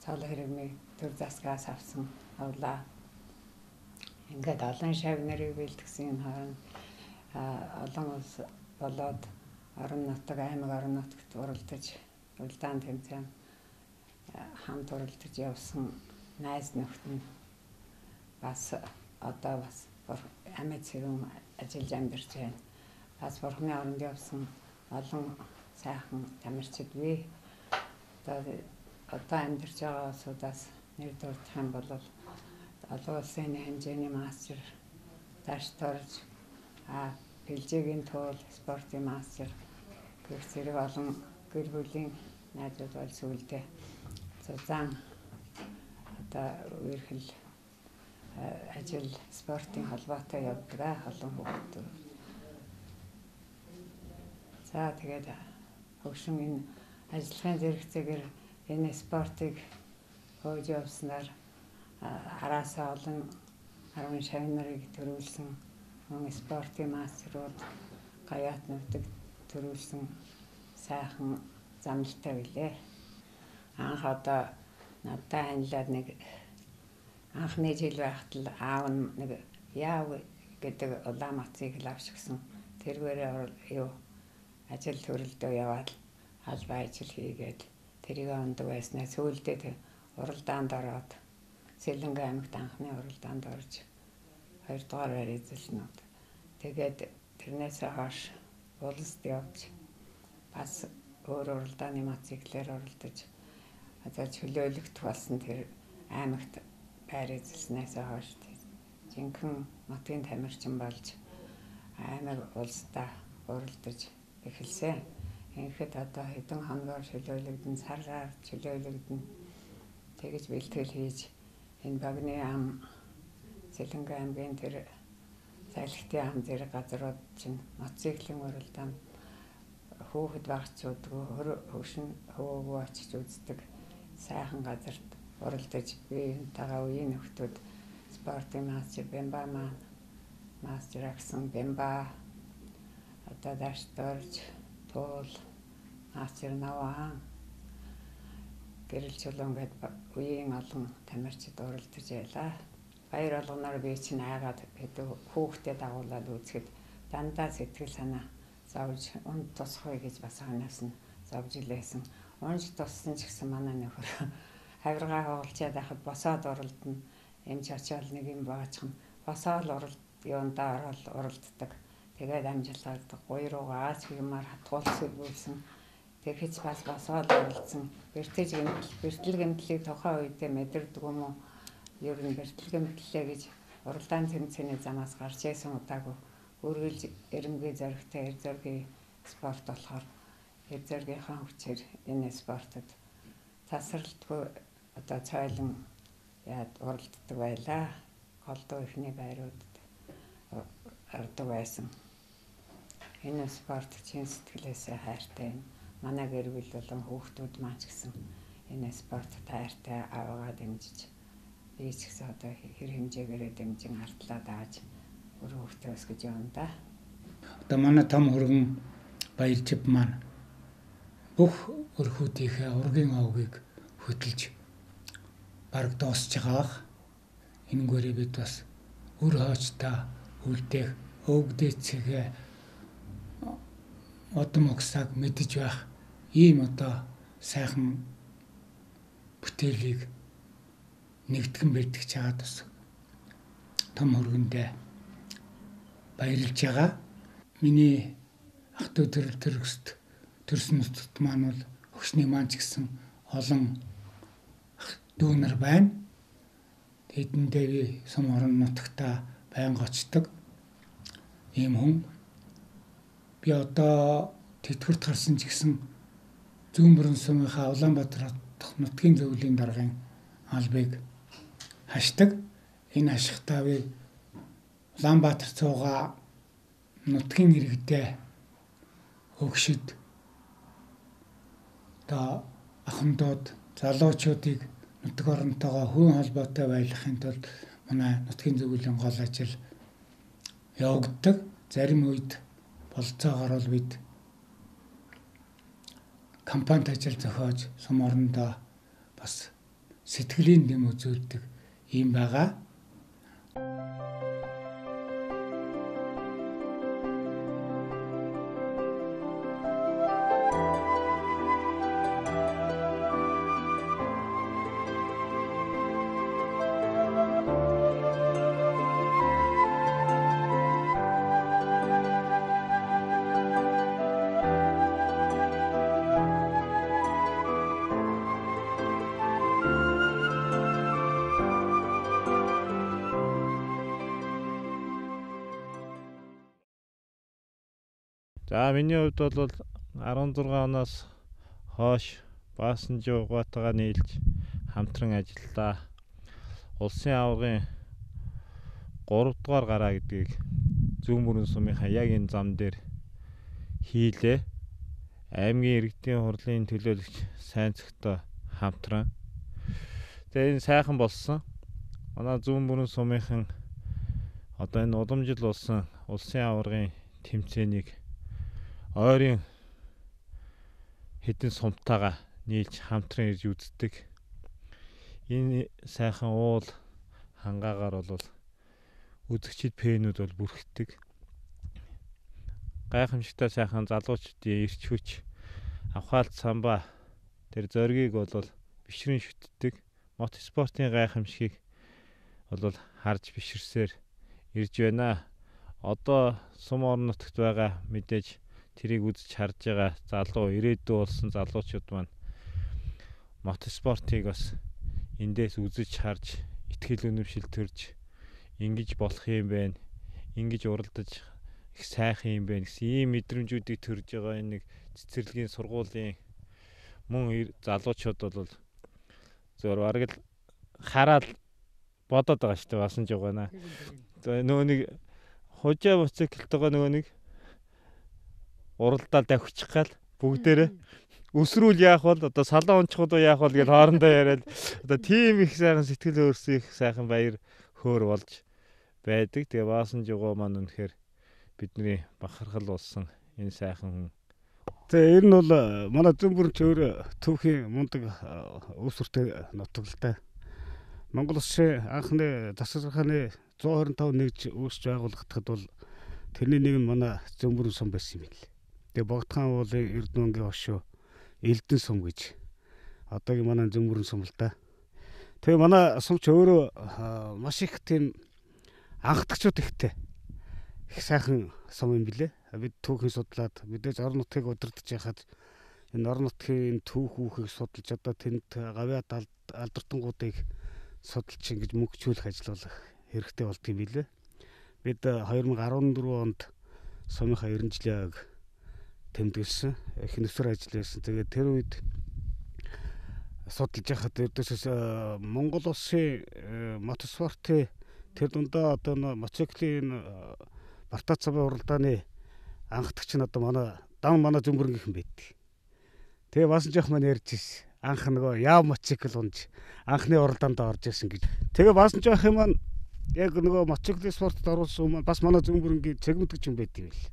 цол хэрэмийг төр засгаас авсан авлаа. Ингээд олон шав нарыг бэлтгэсэн энэ хооронд олон улс болоод орон нутаг, аймаг орон нутагт уралдаж уралдаан тэмцээн хамт уралдаж явсан найз нөхд нь бас одоо бас амьд сэрүүн ажиллаж амьдарч байна. Бас бурхны оронд явсан олон сайхан тамирчид бий. Одоо амьдарч байгаа улсуудаас нэр дурдах юм бол олон улсын хэмжээний мастер дашт орж бэлжээгийн туул спортын мастер гэх зэрэг олон гэр бүлийн найзууд бол сүүлдээ зузаан одоо үерхэл ажил спортын холбоотой явдаг олон хүүхдүүд. За тэгээд хөгшин энэ ажиллахын зэрэгцээгээр энэ спортыг хөөж явснаар араасаа олон 10 шавь нарыг төрүүлсэн мөн спортын мастерууд гаяат нүдэг төрүүлсэн сайхан замлалтай билээ. Анх одоо надад анилаад нэг анхны жил байхад л аав нь нэг яав гэдэг Улаанбаатарыг л авшигсан. Тэргээрээ юу ажил төрөлдөө яваад албан ажил хийгээд тэрийг ондог байснаа сүүлдээ уралдаанд ороод Сэлэнгэ аймагт анхны уралдаанд орж 2 дугаараар эзэлнүүд. Тэгээд тэрнээс хойш улсад явж бас өөр уралдааны мотоциклээр оролдож одоо чөлөөлөгдөх болсон тэр аймагт байр эзэлснээс хойш жинхэнэ мотын тамирчин болж аймаг улсдаа уралдаж эхэлсэн. Ингээд одоо хэдэн хоногор чөлөөлөгдөн, сараар чөлөөлөгдөн тэгэж бэлтгэл хийж энэ багны ам Сэлэнгэ аймгийн тэр салхитын ам тэр газрууд чинь мотоциклийн уралдаан хүүхэд багцуудгүй хөвшин хөвөөгөө очиж үздэг сайхан газарт уралдаж биентайгаа үеийн нөхдүүд спортын мастер Бэмба маань мастер агсан Бэмба одоо дашторж туул мастер Наваан гэрэл чулуун гэдэг үеийн олон тамирчид уралдаж байлаа. Баяр болгоноор би чинь айгаад хэдүү хүүхдэд дагуулад үзэхэд дандаа сэтгэл санаа зовж унд тусах вэ гэж бас ханаас нь зовж илээсэн. Унж туссан ч гэсэн манай нөхөр хавиргаа хоолчаад байхад босоод уралдана. Эмч очиод нэг юм баачхан босоод юундаа ороод уралддаг. Тэгээд амжилттай гоё руугаа ач юмар хатгуулсан бүлсэн. Тэгэхэж бас босоод уралдсан. Бэртэл гэмтлийг тухайн үедээ мэдэрдэг юм уу? Ер нь бэртэл гэмтлээ гэж уралдаан тэмцээний замаас гарч ирсэн удаагүй үргэлж эрэмгийн зоригтой эр зоригийн спорт болохоор эр зоригийнхаа хүчээр энэ спортод тасралтгүй одоо цойлон уралддаг байлаа. Голдуу ихний байруудад ордог байсан. Энэ спорт чин сэтгэлээсээ хайртай юм. Манай гэр бүл болон хүүхдүүд маань ч гэсэн энэ спорт таартай аваагаа дэмжиж би ч гэсэн одоо хэр хэмжээгээр дэмжин артлаа дааж өөр хүүхдөөс гэж юм да. Одоо манай том хөргөн Баяржив маань бүх өрхүүдийнхээ ургийн овгийг хөтөлж бараг дуусж байгаа. Энэгээрээ бид бас өр хоочтой үлдээх өвгдээцгээ одом огсааг мэдэж байх ийм одоо сайхан бүтээлийг нэгтгэн бэлтгэж байгаа тус том хөргөндөө баярлж байгаа. Миний ах トゥ төрөлт төрсөн нутагт маань бол өгшний маань ч гэсэн олон дүү нар байна. Тэдэндээ би сум орон нутагтаа байнга очдог. Ийм хүн би одоо тэтгэврт гарсан ч гэсэн зүүн бүрэн сумынхаа Улаанбаатар нутгийн зөвлөлийн даргын албыг хашдаг. Энэ хашихтаа би Улаанбаатар цууга нутгийн иргэдээ хөгшөд одоо ахмадууд залуучуудыг нутаг оронтойгоо хувийн холбоотой байлгахын тулд манай нутгийн зөвлөлийн гол ажил явагддаг. Зарим үед болцоогоор бол бид кампанит ажил зохиож сум орондоо бас сэтгэлийн дэм үзүүлдэг юм байгаа. За миний хувьд бол 16 оноос хойш Баасанжи угаатайгаа нийлж хамтран ажиллаа. Улсын аваргын 3 дугаар гараа гэдгийг зүүн бүрэн сумынхаа яг энэ зам дээр хийлээ. Аймгийн иргэдийн хурлын төлөөлөгч сайн цогтой хамтран. Тэгээ энэ сайхан болсон. Манай зүүн бүрэн сумынхан одоо энэ уламжил болсон улсын аваргын тэмцээнийг ойрын хэдэн сумтайгаа нийлж хамтран ирж үздэг. Энэ сайхан уул хангаагаар бол үзэгчид пэнүүд бол бүрхдэг. Гайхамшигтай сайхан залуучдын эрч хүч авхаалт самбаа тэр зоригийг бол бишрэн шүтдэг. Мотоспортын гайхамшигыг бол харж биширсээр ирж байна. Одоо сум орон нутагт байгаа мэдээж тэрийг үзэж харж байгаа залуу ирээдүй болсон залуучууд маань мотоспортыг бас эндээс үзэж харж итгэл үнэмшил төрж ингэж болох юм байна. Ингэж уралдаж их сайхан юм байна гэсэн ийм мэдрэмжүүдийг төрж байгаа энэ нэг цэцэрлэгийн сургуулийн мөн залуучууд бол зөвөр бараг л хараад бодоод байгаа шүү дээ басан жоо гана. Нөгөө нэг хожаа моциклтойгоо нөгөө нэг уралдаал давхичих гал бүгдээрээ өсрүүл яах бол одоо салаа унчиход яах бол гэж хоорондоо яриад одоо тийм их сайхан сэтгэл өөрсөх сайхан баяр хөөр болж байдаг. Тэгээ баасан жоо маань үнэхээр бидний бахархал болсон энэ сайхан хүн. Тэгээ ер нь бол манай Зөмбөрн ч өөр түүхийн мундаг үүсвэртэй нутаг л та. Монгол улсын анхны засаглахны 125 нэгж үүсч байгуулагдахад бол тэрний нэг нь манай Зөмбөрн сум байсан юм л. Тэгээ Богдхан уулын Эрдэнэгийн хошуу Элдэн сум гэж одоогийн манай Зөмбөрн сум л та. Тэгээ манай сум ч өөрөө маш их тийм анхдагчуд ихтэй. Их сайхан сум юм билэ. Бид түүхийн судлаад мэдээж орон нутгийг удирдах яхад энэ орон нутгийн түүх үүхийг судалж одоо тэнд гавьяа алдартангуудыг судалж ингэж мөнгөчүүлэх ажиллах хэрэгтэй болдгийм билээ. Бид 2014 онд сумынхаа 90 жилийн аяг тэмдэглэсэн. Их нэвсэр ажил байсан. Тэгээд тэр үед судалж яхад ердөөсөө Монгол улсын мотоспортын тэр дундаа одоо моциклийн Бартацавын уралдааны анхдагч нь одоо манай Зөмбөрн гэх юм байдаг. Тэгээ басан жоох маань ярьж ирсэн. Анх нөгөө яв моцикл унж анхны уралдаанд орж ирсэн гэж. Тэгээ басан жоох юм маань яг нөгөө моциклийн спортод оруулсан хүмүүс бас манай Зөмбөрнгийн цэгмэдгч юм байдаг юм л.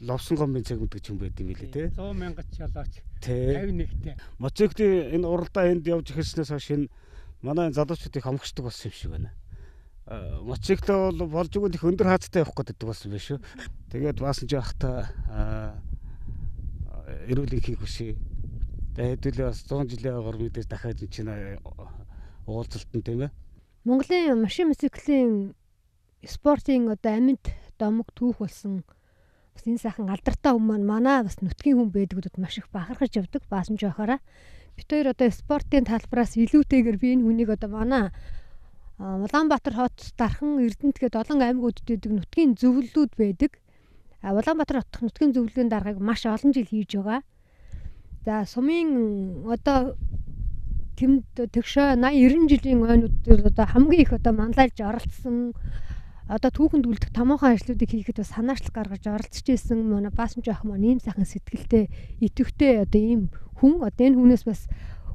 Ловсон гомбын цэгмэдгч юм байдаг юм билээ те. 100 мянгат жолооч 51-тэй. Моциклийн энэ уралдаа энд явж ирснээс хойш энэ манай залуучуудыг хомгчдаг болсон юм шиг байна. Моцикло бол болж өгөх их өндөр хаацтай явах гэдэг болсон байх шүү. Тэгээд баасан жоохта эрүүлэг хийх хүсье. Тэгээд хэдүүлээ бас 100 жилийн агаар мэдээж дахиад чинь уулзалтан тийм ээ. Монголын машин моциклийн спортын одоо амьд домог түүх болсон бас энэ сайхан алдартай хүмүүс манай бас нутгийн хүн байдгуудад маш их бахархаж явдаг баасан жоохороо. Бид хоёр одоо спортын талбараас илүүтэйгээр би энэ хүнийг одоо манай Улаанбаатар хот дархан Эрдэнэт гээд олон аймагуудад байдаг нутгийн зөвлөлүүд байдаг. Улаанбаатар хотын нутгийн зөвлөлийн даргаыг маш олон жил хийж байгаа. За сумын одоо тэмд тэгшээ 80 90 жилийн ойнууд дээр одоо хамгийн их одоо манлайлж оролцсон одоо түүхэнд үлдэх томоохон ажлуудыг хийхэд бас санаачлах гаргаж оролцож исэн манай баасан жоох маань ийм сайхан сэтгэлтэй идэвхтэй одоо ийм хүн одоо энэ хүнээс бас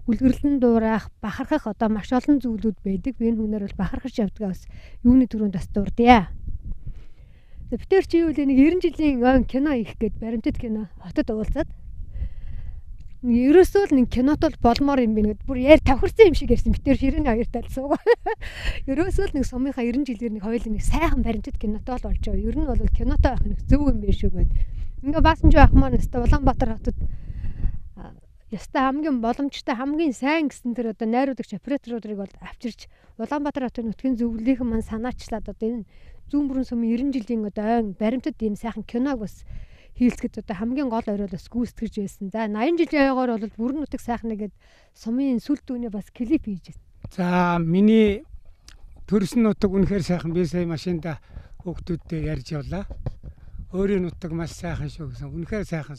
үлгэрлэн дуурайх бахархах одоо маш олон зүйлүүд байдаг. Би энэ хүнээр бол бахархаж явдгаа бас юуны төрөнд бас дурдъя. Битэр чи юу л нэг 90 жилийн ойн кино их гээд баримтат кино хотод уулзаад ерөөсөө л нэг кинот бол болмоор юм бэ гэд бүр яар тавхарсан юм шиг ярьсан. Битэр ширэний хоёр тал суугаа. Ерөөсөө л нэг сумынхаа 90 жилээр нэг хоёул нэг сайхан баримтат кинотоо л болж байгаа. Ер нь бол кинотоо авах нэг зөв юм биш үү гэд. Ингээ баасан жоо ах маань өстө Улаанбаатар хотод яста хамгийн боломжтой хамгийн сайн гэсэн тэр одоо найруулагч операторуудыг бол авчирч Улаанбаатар хотын нутгийн зөвлөлийнхэн маань санаачлаад одоо энэ Зөмбөрн сумын 90 жилийн одоо ойн баримтад ийм сайхан киног бас хийлцэхэд одоо хамгийн гол оройд бас гүйцэтгэж байсан. За 80 жилийн ойгоор бол бүрэн нутаг сайхан нэгэд сумын сүл дүүнээ бас клип хийж байсан. За миний төрсөн нутаг үнэхээр сайхан. Би сая машинда хүүхдүүдтэй ярьж явлаа. Өөрийн нутаг маш сайхан шүү гэсэн. Үнэхээр сайхан.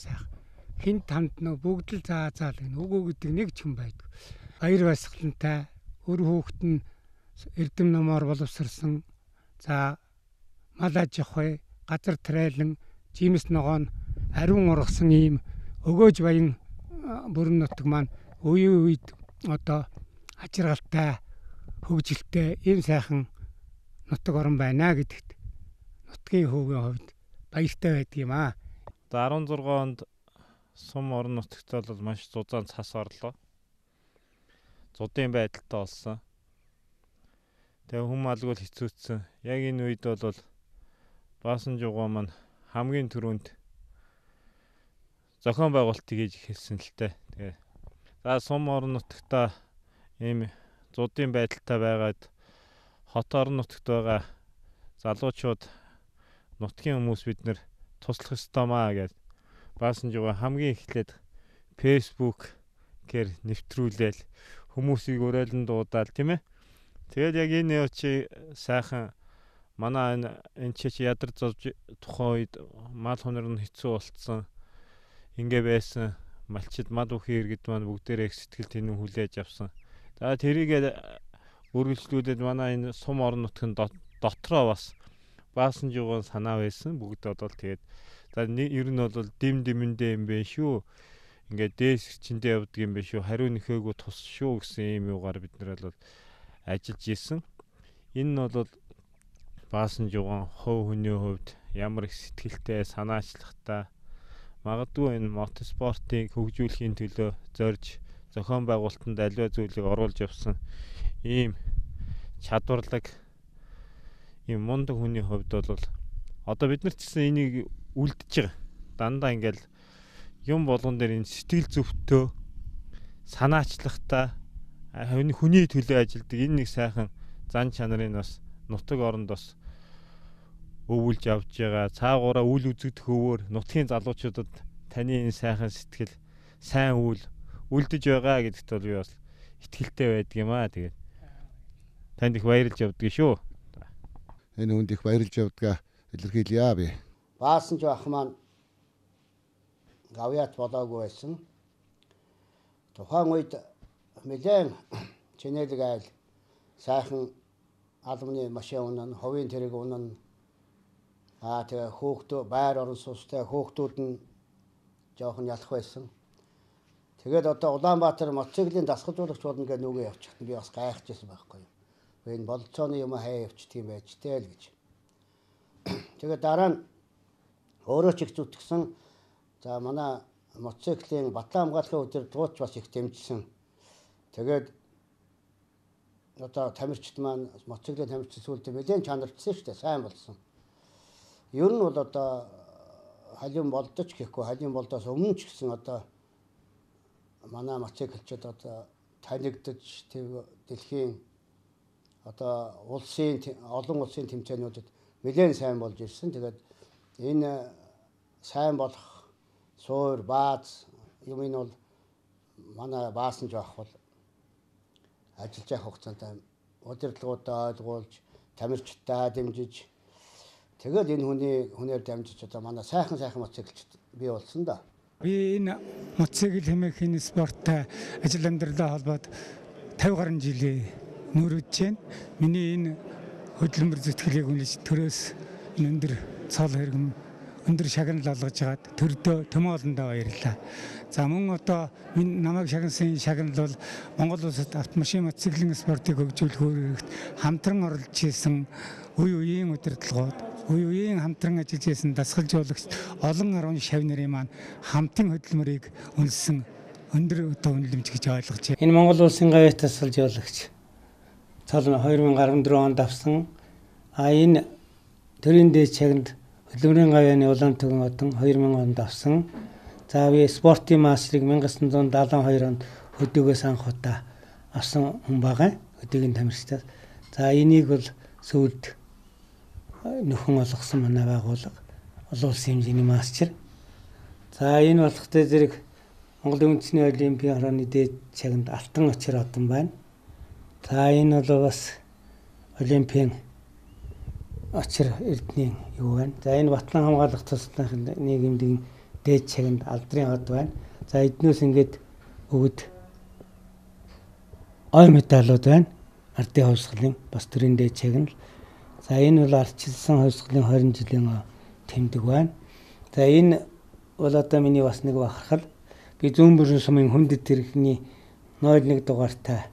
Хинт хамт нөө бүгд л заал гэнэ. Үгүй гэдэг нэг ч хүн байдаг. Баяр баясгалантай өр хүүхэд нь эрдэм номоор боловсрсан. За мал аж ахуй, газар тариалан, жимс ногоон ариун ургасан ийм өгөөж баян бүрэн нутаг маань үеийн үед одоо ажиргалтай, хөгжилтэй ийм сайхан нутаг орн байна гэдэгт нутгийн хөвгийн хувьд баяртай байдаг юм аа. 16 онд сум орон нутагт бол маш зузаан цас орлоо. Зудын байдалтай болсон. Тэгээ хүм алгуул хэцүүцсэн. Яг энэ үед бол баасан жугаа маань хамгийн түрүүнд зохион байгуулалтыг хийж эхэлсэн л дээ. Тэгээ за сум орон нутагта ийм зудын байдалтай байгаад хот орон нутагт байгаа залуучууд нутгийн хүмүүс бид нэр туслах ёстой маа гэж баасан жугаа хамгийн эхлээд Facebook гэр нэвтрүүлээл хүмүүсийг уриалан дуудаал тийм ээ. Тэгэл яг энэ чи сайхан манай энэ чи ядар зовж тухайн үед мал хонор нь хэцүү болцсон. ингээ байсан малчид мад үхий иргэд маань бүгдээрээ сэтгэл тэнэн хүлээж авсан. За тэрийгээ үргэлжлүүлээд манай энэ сум орон нутгийн дотроо бас баасан жуган санаа байсан. Бүгд одоо тэгээд за ер нь бол дэм дэмэндээ юм бэ шүү. Ингээ дээс чиндээ явдаг юм бэ шүү. Хариу нөхөөгөө тус шүү гэсэн юм юугаар бид нар бол ажиллаж исэн. Энэ нь бол баасан жуган хувь хүний хувьд ямар их сэтгэлтэй, санаачлагтай магадгүй энэ мотоспортыг хөгжүүлэхийн төлөө зорж зохион байгуулалтанд аливаа зүйлийг оруулж явсан ийм чадварлаг ийм мундаг хүний хувьд бол одоо бид нар ч гэсэн энийг үлдэж байгаа. Дандаа ингээл юм болгон дээр энэ сэтгэл зүвтөө санаачлагтай хүний төлөө ажилдаг энэ нэг сайхан зан чанарыг бас нутаг оронд бас өвүүлж авч байгаа. Цаагаараа үл үзэгдэх өвөр нутгийн залуучуудад таны энэ сайхан сэтгэл, сайн үйл үлдэж байгаа гэдэгт бол би бас итгэлтэй байдаг юм аа. Тэгээд танд их баярлж явдаг шүү. Энэ хүнд их баярлж явдгаа илэрхийлье би. Баасан ч ах маань гавьяат болоогүй байсан. Тухайн үед нэлээд чинэлэг айл сайхан албаны машин унан, ховын тэрэг унан тэгээ хөөхтөө байр орон сустай хөөхтүүд нь жоохон ялах байсан. Тэгээд одоо Улаанбаатар мотоциклийн дасгалжуулагч болно гэж нүгэ явчихсан. Би бас гайхаж байсан байхгүй юу. Энэ болцооны юм хаяа явчих тийм байж тэл гэж. Тэгээд дараа нь өөрөө ч их зүтгэсэн. За манай мотоциклийн батлан хамгаалахын өдөр дууч бас их дэмжсэн. Тэгээд одоо тамирчид маань мотоциклийн тамирчид сүлдээ нэлээд чанарчсан шүү дээ. Сайн болсон. Ер нь бол одоо халин болдож гэхгүй халин болдоос өмнө ч гэсэн одоо манай мотоциклчид одоо танигдаж дэлхийн одоо олон улсын тэмцээнүүдэд нэлээд сайн болж ирсэн. Тэгээд энэ сайн болох суур бааз юм энэ бол манай баасан жоох бол ажиллаж явах хугацаанд удирдлагуудаа ойлгуулж тамирчидаа дэмжиж тэгээд энэ хүнээр дамжиж одоо манай сайхан мотоциклчд бий болсон да. Би энэ мотоцикл хэмээхийн спорттой ажил амьдралаа холбоод 50 гаруй жилийн нүүрэж байна. Миний энэ хөдөлмөр зүтгэлийг үнэлж төрөөс энэ өндөр цол хэрэгм өндөр шагнал олгож хагаад төрдөө төмөө олондоо баярлаа. За мөн одоо энэ намайг шагнасан шагнал бол Монгол улсад автомашин мотоциклийн спортыг хөгжүүлэх үүрэгт хамтран оролцож исэн үе үеийн удирдлагууд, үе үеийн хамтран ажиллаж исэн дасгалжуулагч олон 10 шав нарын маань хамтын хөдөлмөрийг үнэлсэн өндөр одоо үнэлэмж гэж ойлгож байна. Энэ Монгол улсын гавьяат дасгалжуулагч цал 2014 онд авсан энэ төрийн дээд чагнад хөдөлмөрийн гавьяаны улаан түгэн одон 2000 онд авсан. За би спортын маасрыг 1972 онд хөдөөгөөс анх удаа авсан хүн байгаа. Хөдөөгийн тамирчдаас. За энийг бол сүүлд нөхөн олгосон манай байгууллага олон улсын хэмжээний маастер. За энэ болохтой зэрэг Монголын үндэсний олимпийн хорооны дээд чагнад алтан очир одон байна. За энэ бол бас олимпийн очир эрдэнийн юу байна. За энэ батлан хамгаалах туслахын нийгэмдийн дээд чагнад алдрын од байна. За эднээс ингээд өгд ой медалууд байна. Ардын хувьсгалын бас төрийн дээд чагнал. За энэ бол ардчилсан хувьсгалын 20 жилийн тэмдэг байна. За энэ бол одоо миний бас нэг бахархал. Би зүүн бүрэн сумын хүндэт тэрхний 01 дугаартай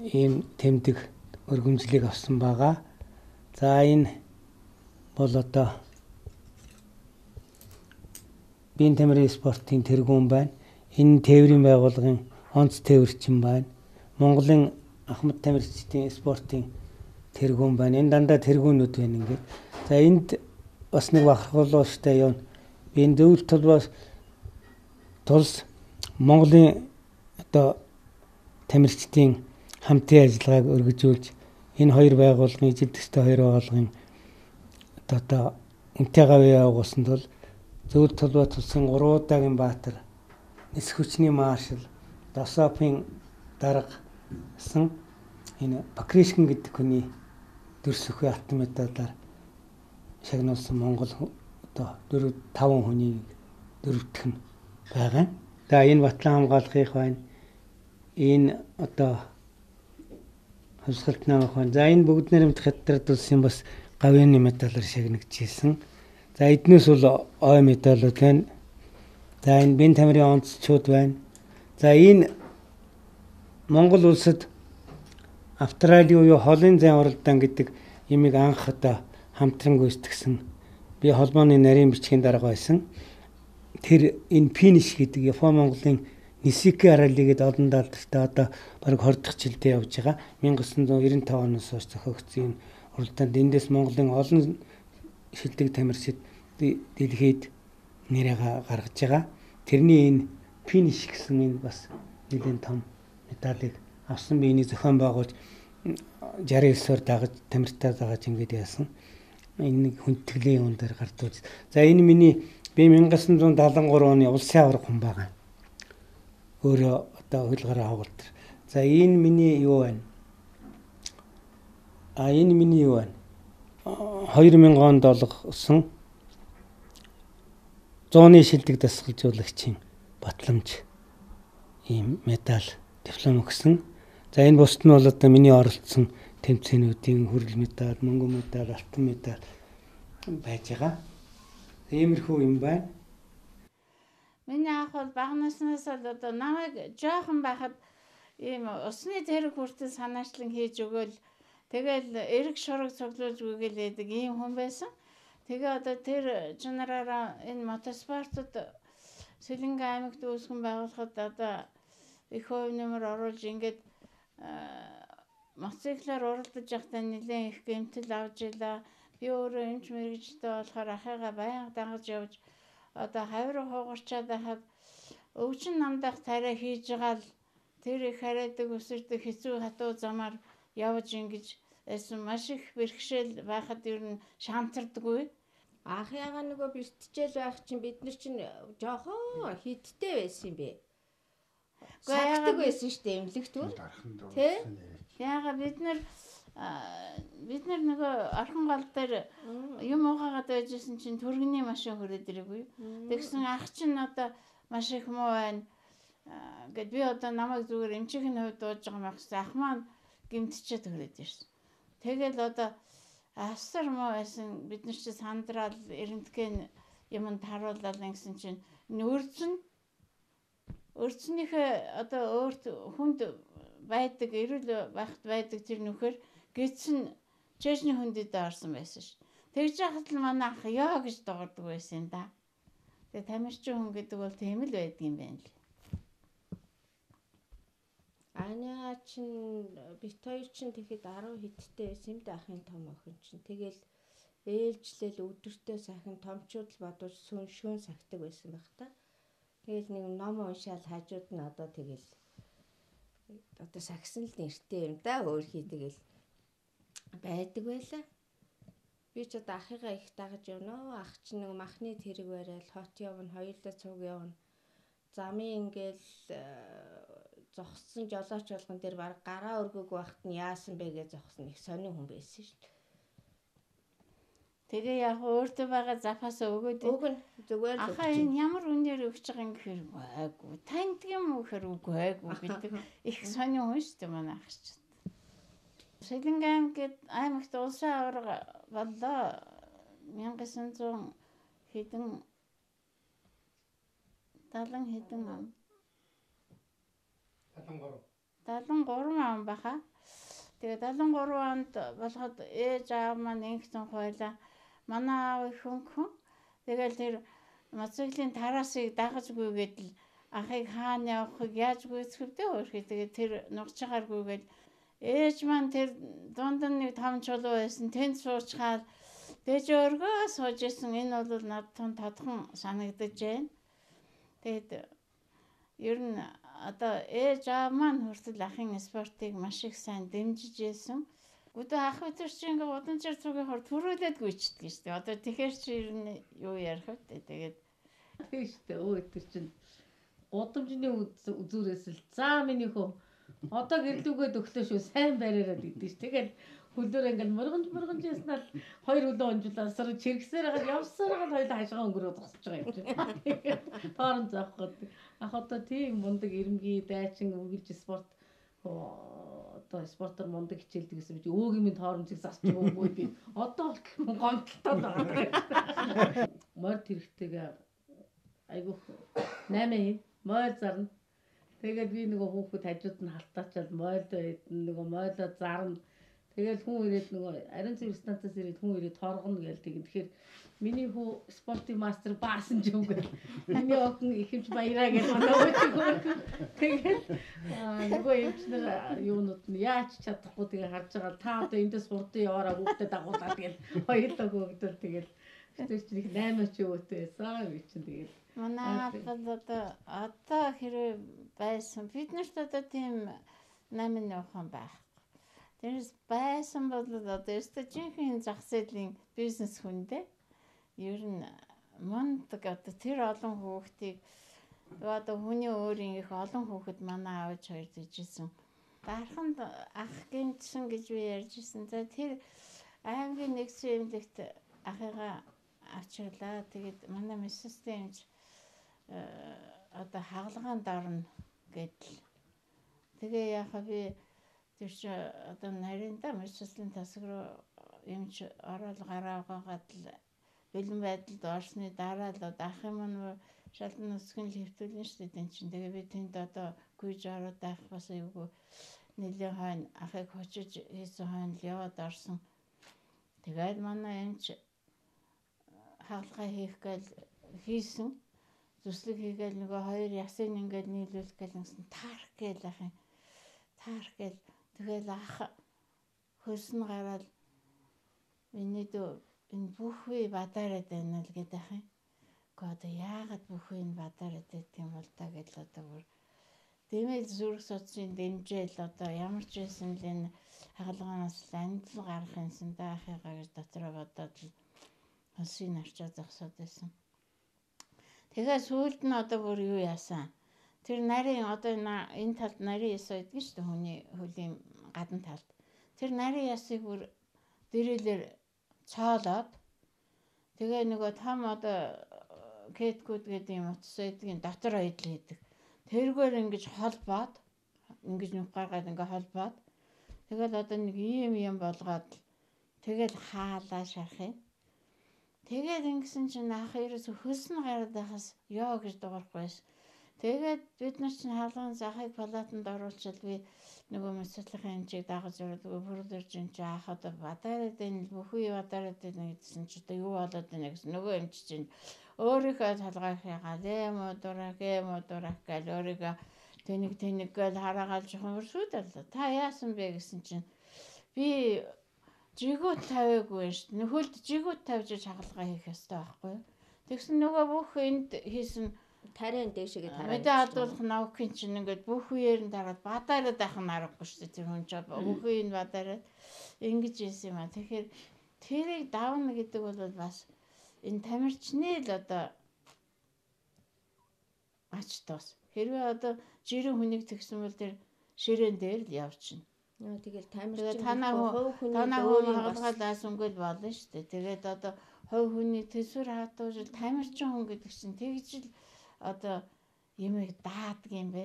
ийм тэмдэг өргөмжлийг авсан байгаа. За энэ бол одоо биеийн тамирын спортын тэргүүн байна. Энэ тээврийн байгууллагын онц тээвэрчин байна. Монголын ахмад тамирчдын спортын тэргүүн байна. Энэ дандаа тэргүүнүүд байна ингээд. За энд бас нэг бахархуулууштай юм. Би энэ зөвлөлт толгоос тулс Монголын одоо тамирчдын хамтын ажиллагааг өргөжүүлж энэ хоёр байгууллагын эзэлдэгчтэй хоёр байгууллагын одоо үнэтэй гавьяа явуулсанд бол зөвлөлт толгой тулсын 3 удаагийн баатар нисэх хүчний маршал Досопын даргасан энэ Бакришкин гэдэг хүний дүрс өхөө алтан медалаар шагнуулсан Монгол одоо 4-5 хүний дөрөвдөх нь байгаа. За энэ батлан хамгаалахыг байна. Энэ одоо хөвсгөлт намах байна. За энэ бүгд нэрмт хятад улсын бас гавьяаны медалаар шагнагдчихсэн. За эднээс бол ой медалууд байна. За энэ бие тамирын онцчууд байна. За энэ Монгол улсад Австрали буюу холын зайн уралдаан гэдэг имийг анх одоо хамтран гүйцэтгсэн би холбооны нарийн бичгийн дарга байсан. Тэр энэ финиш гэдэг Япон Монголын Нисики аралиг гэдэг олон даалдалтай одоо бараг 20 дахь жилдээ явж байгаа. 1995 оноос хойш зохиогдсон энэ уралдаанд эндээс Монголын олон шилдэг тамирчид дэлхийд нэрээ гаргаж байгаа. Тэрний энэ финиш гэсэн энэ бас нэлээд том медалийг авсан би энийг зохион байгуулж 69-оор дагаж тамиртаа дагаж ингэж яасан. Энэ хүндэтгэлийн үн дээр гардууж. За энэ миний би 1973 оны улсын аварга хүн байгаа. Өөрөө одоо хөлгөрөө хавуулт. За энэ миний юу байна? Энэ миний юу байна? 2000 онд олгосон 100-ны шилдэг дасгалжуулагчийн батламж ийм медаль диплом өгсөн. За энэ бусд нь бол одоо миний оролцсон тэмцээнүүдийн хүрэл медаль, мөнгөн медаль, алтан медаль байж байгаа. Иймэрхүү юм байна. Миний ах бол бага наснаас л одоо намайг жоохон байхад ийм усны тэрэг хүртэл санаачлан хийж өгөөл тэгэл эрэг шураг цуглуулж өгөөл гэдэг ийм хүн байсан. Тэгээ одоо тэр чанараараа энэ мотоспортод Сэлэнгэ аймагт үүсгэн байгуулахад одоо их хувь нэмэр оруулж ингээд мотоциклаар уралдаж явахдаа нэлээд их гэмтэл авч илаа. Би өөрөө эмч мэрэгжлтэй болохоор ахыгаа байнга дагаж явж одоо хавир хуугарчаад байхад өвчин намдах тариа хийж байгаа л тэр их хараадаг өсөрдөг хэцүү хатуу замаар явж ингэж эсвэн маш их бэрхшээл байхад ер нь шаантардаггүй. Ах ягаа нөгөө бэртжээл байх чинь бид нар чинь жоохон хидтэй байсан юм бэ. Сагтдаг байсан шүү дээ эмнэлэгтүүр. Тэ? Яага бид нар нөгөө орхон гол дээр юм уугаад байжсэн чинь түргэний машин хүрээд ирээгүй. Тэгсэн ах чинь одоо маш их муу байна. Гэт би одоо намайг зүгээр эмчийн хувьд дууж байгаа юм гэсэн ах маань гэмтчихэд хүрээд ирсэн. Тэгэл одоо асар муу байсан бид нар чи сандрал эрентген юмд харуулаад гэсэн чинь өрцөнийхөө одоо өөрт хүнд байдаг эрүүл байхад байдаг тэр нөхөр гидсэн чэжний хүндэд орсон байсан ш. Тэгж яхад л манай ах ёо гэж дуугардаг байсан да. Тэгээ тамирчин хүн гэдэг бол тийм л байдаг юм байна л. Аня чин бит хоёр чин тэгэхэд 10 хэдтэй байсан юм да ахын том охин чин. Тэгэл ээлжлэл өдөртөө сайхан томчууд л бодож шүүн сагтаг байсан байх та. Тэгэл нэг ном уншаал хажууд нь одоо тэгэл одоо сагсан л нэртэй юм да өөрхий тэгэл байдаг байлаа. Би ч одоо ахыгаа их дагаж явнаа. Ах чи нэг махны тэрэг барайл хот явна, хоёулаа цуг явна. Замын ингээл зогссон жолооч болгон дээр баг гараа өргөг байхад нь яасан бэ гэж зогсон их сонин хүн байсан шүү дээ. Тэгээ яг өөртөө байгаа запасаа өгөөд зүгээр л ахаа энэ ямар үнээр өгч байгаа юм гэхээр үгүй танд юм уу гэхээр үгүй гэдэг их сонин хүн шүү дээ манай ах ч. Сэлэнгэ аймагт улсын аварга боллоо 1900 хэдэн 70 хэдэн он 73 он баха. Тэгээ 73 онд болоход ээж аав маань инхтэн хуйлаа манай аав их хөнгөн. Тэгэл тэр мотоциклийн тараасыг дагажгүйгээд л ахыг хаана явахыг яаж гүйцэхвдээ өөрхий. Тэгээ тэр нурч байгааргүйгээд ээж маань тэр дунд нь нэг том чулуу байсан. Тэнд суучгаад дэж өргөө сууж исэн. Энэ бол над тун тодхон санагдаж байна. Тэгээд ер нь одоо ээж аав маань хүртэл ахын спортыг маш их сайн дэмжиж ийсэн. Өдөө ах өтөр чи ингээ уданчаар цугийнхоор төрүүлээд гүйчдэг шүү дээ. Одоо тэгэхэр чи ер нь юу ярих вэ? Тэгээд тэгштэй өтөр чин удамжны зүрээс л за миний хөө одоо гэрлүүгээд өглөө шүү сайн бариараад идэв ш. Тэгээд хөлөөр ингээл мөргөнж яснаар 2 өдөр онжуулаад сар чиргсээр хагаад явсаар хагаад хоёул хашгаа өнгөрөөд зогсож байгаа юм чинь. Тоорон зооход. Ах одоо тийм мундаг ирэмгий дайчин үргэлж спорт одоо спортоор мундаг хичээлдэг гэсэн би өөгийн минь тоорнцыг засч өгөөгүй би одоо болтол гомдолтой байгаа. Морд хэрэгтэйгээ айгуух 8 морь зарна. Тэгээд би нөгөө хүүхэд хажууд нь халтаачаад мойлоо идэн нөгөө мойлоо зарна. Тэгэл хүн ирээд нөгөө ариун цэвэр станцаас ирээд хүн ирээд торгоно гээл тэгээд тэгэхээр миний хүү спортын мастер баасан ч юм гээл. Миний охин ихэвч баяраа гэж бодоод тэгээд нөгөө эмчнэр юунууд нь яаж чадахгүй тэгээ харж байгаа та одоо эндээс хурдан яваараа хүүхдэд дагуулаад тэгэл хоёулаа хөөгдөл тэгэл тэр чинь 8 ч өөтэй байсан би чинь тэгээд манай одоо хэрэг байсан бид нарт одоо тийм 8 явах байх. Тэрс байсан бол одоо өөртөө жинхэнэ зах зээлийн бизнес хүндээ ер нь мундаг одоо тэр олон хүүхдийг одоо хүний өөрийн их олон хүүхэд манай аавч хоёр дижсэн. Дарханд ах гинцэн гэж би ярьжсэн. За тэр аймгийн нэгэн эмнэлэгт ахыгаа авчирлаа. Тэгээд манай мессестийн эмч одоо хагалгаанд орно гэдэл. Тэгээ яхаа би тэр чи одоо нарийнда мессестийн тасаг руу эмч ороод гараагаад л бэлэн байдалд орсны дараа л ах юм нь шалдан нусгийн л хэвтүүлнэ шүү дээ чинь. Тэгээ би тэнд одоо гүйж ороод байх бас айгүй нэлийн хойно ахыг хочиж хийсэн хойно л яваад орсон. Тэгээд манай эмч хаалгаа хийх гэл хийсэн. Зүслэг хийгээл нөгөө хоёр ясыг ингээд нийлүүлэх гэл нэгсэн таарх гээл ах юм. Таарх гээл тэгэл ах хөрсөн гараад миний дөө энэ бүхвээ бадараад байна л гэдэг ах юм. Гэхдээ одоо яагаад бүхвээ нь бадараад байт юм бол та гэл одоо бүр дэмэл зүрх судсын дэмжээл одоо ямар ч байсан л энэ хагалгаанаас л амдал гарах юмсан да ахыгаа гэж дотроо бодоод л хөлсийг авчаад зогсоод байсан. Тэгээ сүүлд нь одоо бүр юу яасан? Тэр нарийн одоо энэ талд нарийн яс байдаг шүү дээ хүний хөлийн гадна талд. Тэр нарийн ясыг бүр дэрэлэр цоолоод тэгээ нөгөө том одоо кетгүүд гэдэг юм утас байдгийн дотор идэл хийдэг. Тэргээр ингэж холбоод ингэж нүх гаргаад ингэ холбоод тэгэл одоо нэг ийм болгоод тэгэл хаалаа шарах юм. Тэгээд ингэсэн чинь ах ерөөс хөлсөн гараад байхаас ёо гэж дуурахгүйс. Тэгээд бид нар чинь хаалган захыг палатанд оруулчаад би нөгөө мэслэхийн хэмжээг дагаж өрөөд бүрдэрж ин чи ах одоо бадараад энэ бүхий бадараад энэ гэсэн чи одоо юу болоод байна гэсэн нөгөө эмч чинь өөрийнхөө талгаах ягаа дурак гэл өөрийгөө тэнэг гэл хараагаал жоохон өрсөдөл та яасан бэ гэсэн чинь би жигүүд тавиагүй шүү дээ. Нөхөлд жигүүд тавьж хагалгаа хийх ёстой байхгүй. Тэгсэн нөгөө бүх энд хийсэн тариан дэшигээ тараа. Мэдээ алдуулах наукын чинь ингээд бүх үеэр нь дараад бадараад байх нь аргагүй шүү дээ. Тэр хүн ч бүх үеийг бадараад ингэж ийсэн юм а. Тэгэхээр тэрийг давна гэдэг бол бас энэ тамирчны л одоо ач тоос. Хэрвээ одоо жирийн хүнийг тэгсэн бол тэр ширээн дээр л явчихна. Тэгэл тамирчин танаа хүн хагалгаалаас өнгөл болно шүү дээ. Тэгээд одоо хувь хүний төсвөр хатууж тамирчин хүн гэдэг чинь тэгж л одоо юмыг даадаг юм бэ.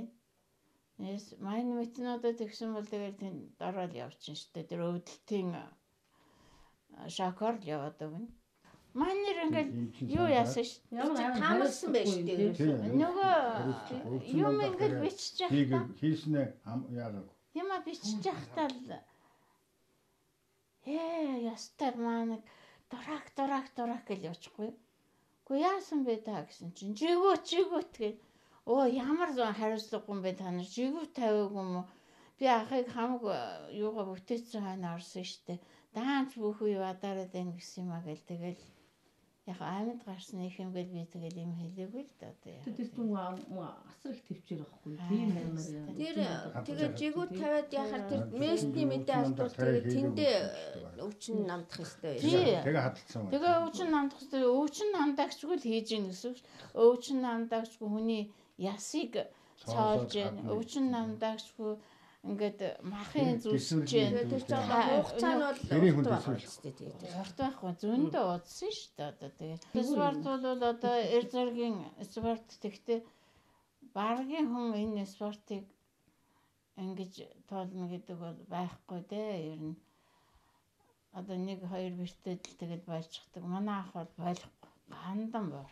Эс мань метнодод тэгсэн бол тэгээд тэнд ороод явчихна шүү дээ. Тэр өвдөлтийн шокор л яваад өгнө. Манер ингээл юу яасан шүү. Таамарсан байж дээ. Нөгөө юм ингээл бичиж явах. Хийснэ яагаад Яма бичиж явахтаа л ястаа маань дурак гэж явчихгүй. Гэхдээ яасан бэ та гэсэн чинь жигүүт гээд ямар хариуцлагагүй юм бэ та нар жигүүт тавиагүй юм уу? Би ахыг хамаг юугаа бүтээсэн хойно орсон штэ. Даанч бүх үе бадараад байна гэсэн юм а гэл тэгэл яг амьд гарсан их юм гэл би тэгэл юм хэлээгүй л да одоо. Тэр түн асар их төвчээр байхгүй. Тийм наймаар. Тэр тэгээд жигүүд тавиад яхаар тэр местний мэдээ алдвал тэгээд тэндээ өвчин намдах ёстой байсан. Тэгээ хадалсан. Тэгээ өвчин намдах ёстой. Өвчин намдагчгүй л хийж гин гэсэн. Өвчин намдагчгүй хүний ясыг цоолж гин. Өвчин намдагчгүй ингээд махын зүсэж тэр чинь хугацаа нь бол урт байхгүй зөндөө удсан шүү дээ одоо тэгээ спорт бол одоо эр зэргийн спорт тэгтээ баргийн хүн энэ спортыг ингэж тоолно гэдэг бол байхгүй дээ ер нь одоо 1 2 бэртэл тэгээд байлцдаг манай ах бол байхгүй бандан бор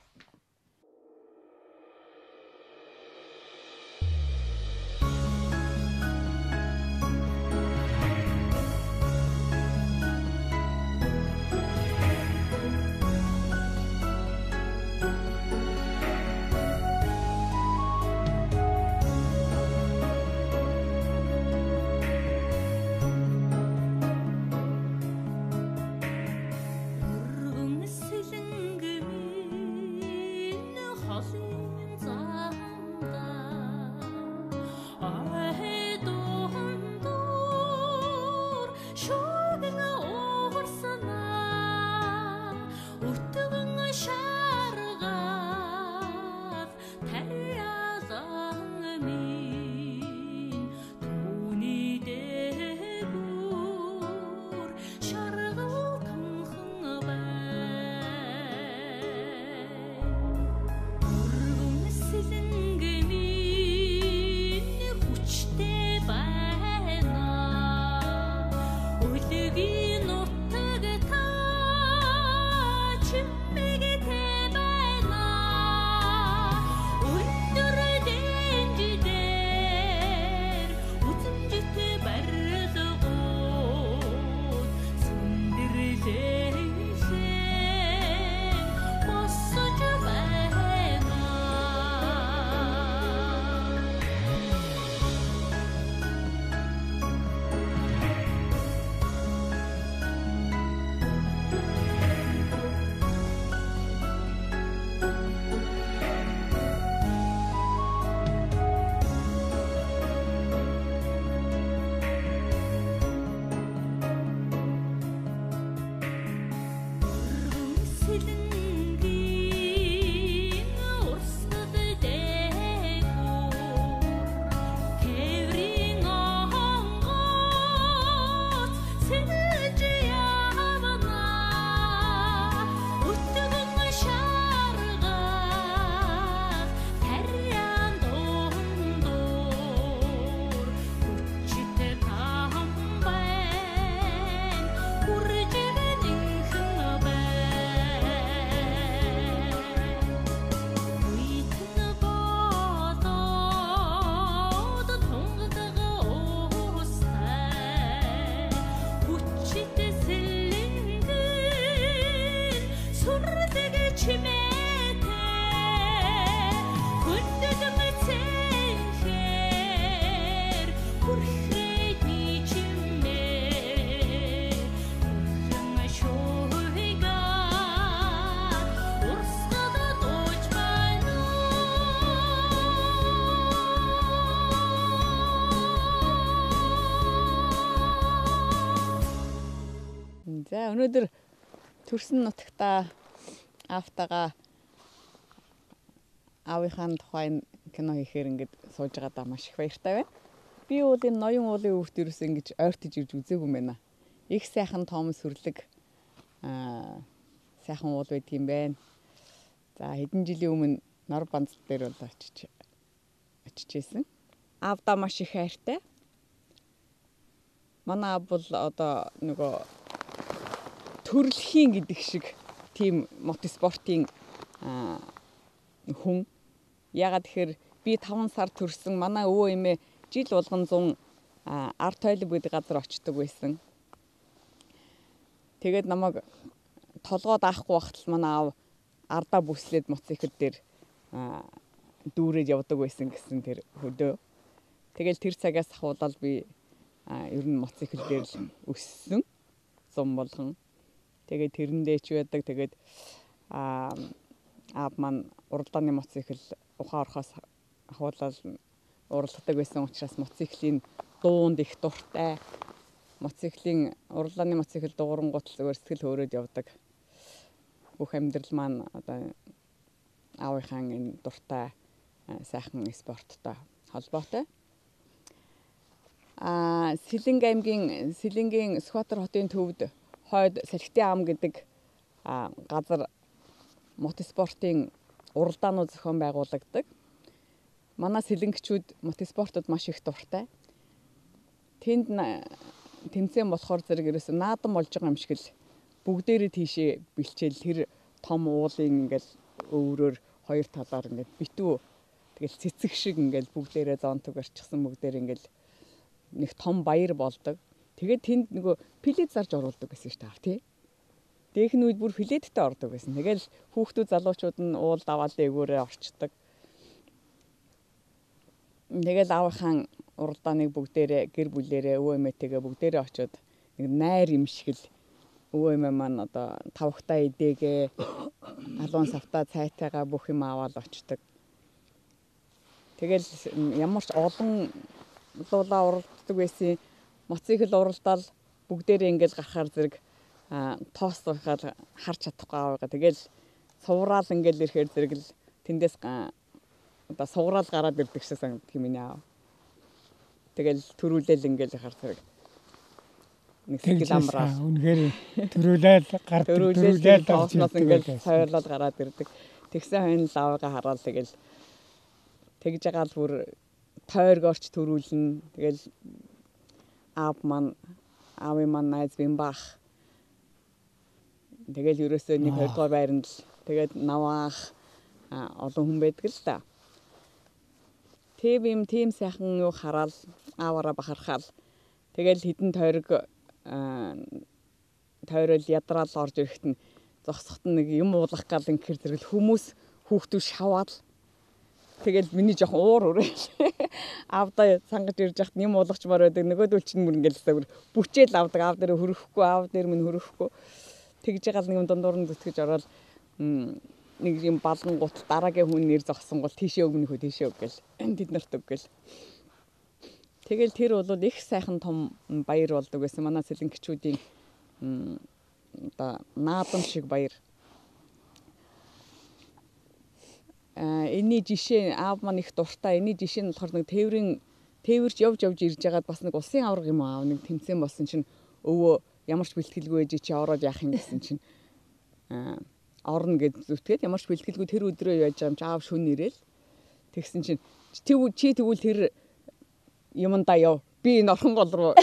За өнөөдөр төрсөн нутагта автагаа аавынхаа тухайн кино хийхээр ингээд сууж байгаадаа маш их баяртай байна. Би бол энэ ноён уулын өвгт ерөөс ингэж ойртож ирж үзээгүй юм байна. Их сайхан том сүрлэг сайхан уул байдаг юм байна. За хэдэн жилийн өмнө Нор банц дээр бол очижсэн. Аавдаа маш их хайртай. Манай аав бол одоо нөгөө төрөлхийн гэдэг шиг тийм мотоспортын хүн. Ягаад тэгэхээр би 5 сар төрсөн манай өвөө эмээ жил болгон 100 арт тойлог гэдэг газар очдог байсан. Тэгээд намайг толгойд аахгүй багтал манай аав ардаа бүслээд моцикл дээр дүүрээд явдаг байсан гэсэн тэр хөдөө. Тэгэл тэр цагаас ахуулаад би ер нь моцикл дээр л өссөн. Зам болгон. Тэгээд тэрэндээ ч байдаг. Тэгээд аав маань уралдааны моцикл ухаан орхоос ахуулаад уралдадаг байсан учраас моциклийн дуунд их дуртай. Моциклийн уралдааны моцикл дуурангууд зүгээр сэтгэл хөөрөөд явдаг. Бүх амьдрал маань одоо аавынхаа энэ дуртай сайхан спорттой холбоотой. Сэлэнг аймгийн Сэлэнгийн Скватер хотын төвд хойд Салхитын ам гэдэг газар мотоспортын уралдаанууд зохион байгуулагдаг. Манай сэлэнгчүүд мотоспортод маш их дуртай. Тэнд тэмцээн болохоор зэрэг ерөөсөө наадам болж байгаа юм шиг л бүгдээрээ тийшээ бэлчээл тэр том уулын ингээл өврөөр хоёр талаар ингээд битүү тэгэл цэцэг шиг ингээл бүгдээрээ зоонтог арчсан бүгдээр ингээл нэг том баяр болдог. Тэгээд тэнд нөгөө плед зарж оруулдаг гэсэн шүү дээ тий. Дээхэн үед бүр пледтэй ордог байсан. Тэгэл хүүхдүүд залуучууд нь уул даваал дээгүүрээ орчдөг. Тэгэл аавынхаа уралдааныг бүгдээрээ гэр бүлээрээ өвөө эмээтэйгээ бүгдээрээ очиод нэг найр юм шиг л өвөө эмээ маань одоо тавхтаа идээгээ алуун савтаа цайтайгаа бүх юм аваад очдөг. Тэгэл ямар ч олон луулаа уралддаг байсан. Моцикл уралдаал бүгдээрээ ингээл гарахаар зэрэг тоос байхад харж чадахгүй байгаа. Тэгэл сувраал ингээл ирэхээр зэрэг л тэндээс одоо суграал гараад ирдэг шиг санагддаг юм аа. Тэгэл төрүүлэл ингээл хар зэрэг нэг сэтгэл амраа. Үнэхээр төрүүлэл гардаг төрүүлэл тоосноос ингээл соёолоод гараад ирдэг. Тэгсэн хойно л аавгаа хараад тэгэл тэгж байгаа л бүр тойргоорч төрүүлнэ. Тэгэл аавын маань найз Бимбах. Тэгэл ерөөсөө нэг 2 дугаар байранд л тэгээд наваах олон хүн байдаг л та. Тийм сайхан юу хараад ааваараа бахархаал. Тэгэл хідэн тойрол ядраал орж ирэхэд нь зогсоход нэг юм уулах гал ингэхэр зэрэг хүмүүс хүүхдүүд шаваад тэгэл миний жоохон уур өрөөл. Аавдаа сангаж ирж яхад юм уулгачмаар байдаг. Нөгөөдөл чинь бүр ингээл бүчээл авдаг. Аав дээр хөрөхгүй, аав дээр минь хөрөхгүй. Тэгж байгаа л нэг дундуур нь зүтгэж ороод нэг юм балангуут дараагийн хүн нэр зогсон гол тийшээ өгнө хөө тийшээ өг гэл тэд нарт өг гэл. Тэгэл тэр бол их сайхан том баяр болдог байсан. Манай сэлэнгчүүдийн одоо наадам шиг баяр. Энэний жишээ аав маань их дуртай. Энэний жишээ нь болохоор нэг тээвэрч явж ирж байгаад бас нэг улсын авраг юм аа. Нэг тэмцээн болсон чинь өвөө ямар ч бэлтгэлгүй ээж чи ороод яах юм гэсэн чинь орно гэж зүтгээд ямар ч бэлтгэлгүй тэр өдрөө яаж байгаа юм чи аав шүн ирээл. Тэгсэн чинь чи тэгвэл тэр юмдаа яв. Би энэ орхон гол руу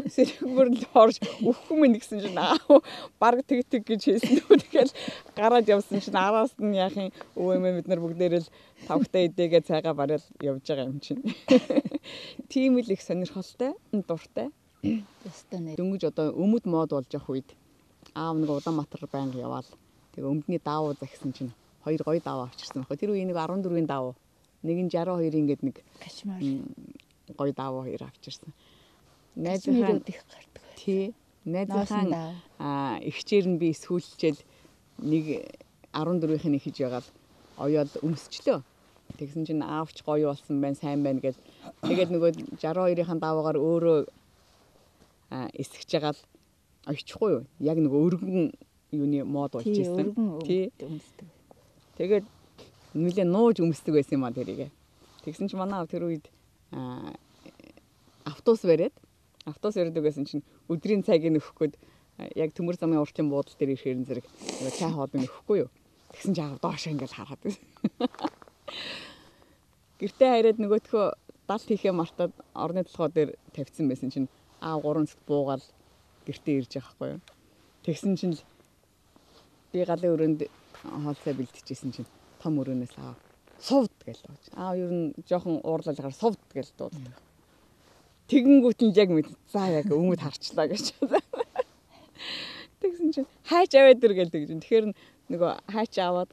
сэргүүр л орж өхгүй мэн гэсэн чинь аав баг тэг гэж хэлсэн. Тэгэл гараад явсан чинь араас нь яах юм өвөө эмээ бид нар бүгдээрээ л тавхтаа идээгээ цайгаа барайл явж байгаа юм чинь. Тийм л их сонирхолтой, дуртай. Дөнгөж одоо өмд мод болж явах үед аав нэг Улаанбаатар байнга яваал. Тэгээ өмдний даавуу загсан чинь 2 гоё даавуу авчирсан байхгүй. Тэр үеийн нэг 14-ийн даавуу. Нэг нь 62 ингээд нэг кашмар гоё даавуу 2 авчирсан. Найзынхаа их гардаг. Тий. Найзынхаа ихчээр нь би сүүлчээл нэг 14-ийн нэг хийж ягаал оёол өмсчлөө. Тэгсэн чинь аавч гоё болсон байна, сайн байна гэж. Тэгээд нөгөө 62-ийн даавуугаар өөрөө эсгэж байгаа л очихгүй юу? Яг нэг өргөн юуны мод болж ирсэн. Тий. Тэгээд нүлээ нууж өмсдөг байсан юм аа тэрийг. Тэгсэн чинь манай тэр үед автобус бариад байсан чинь өдрийн цайг нөхөх гээд яг төмөр замын уртын буудал дээр ирэхээр зэрэг цай хоолны нөхгүй юу. Тэгсэн чинь аав доошоо ингээл хараад байсан. Гэртээ хараад нөгөөтхөө далд хийхээ мартаад орны толгой дээр тавьсан байсан чинь аав 3 цагт буугаал гэртээ ирж байгаа хгүй юу. Тэгсэн чинь би галын өрөөнд хоолцоо бэлтжижсэн чинь том өрөөнөөс аав сувд гэж дууж. Аав ер нь жоохон уурлалгаар сувд гэж дууддаг. Тэгэнгүүт нь яг мэд. За яг өмд харчлаа гэж. Тэгсэн чинь хайч аваад ир гээл тэгж. Тэгэхээр нөгөө хайч аваад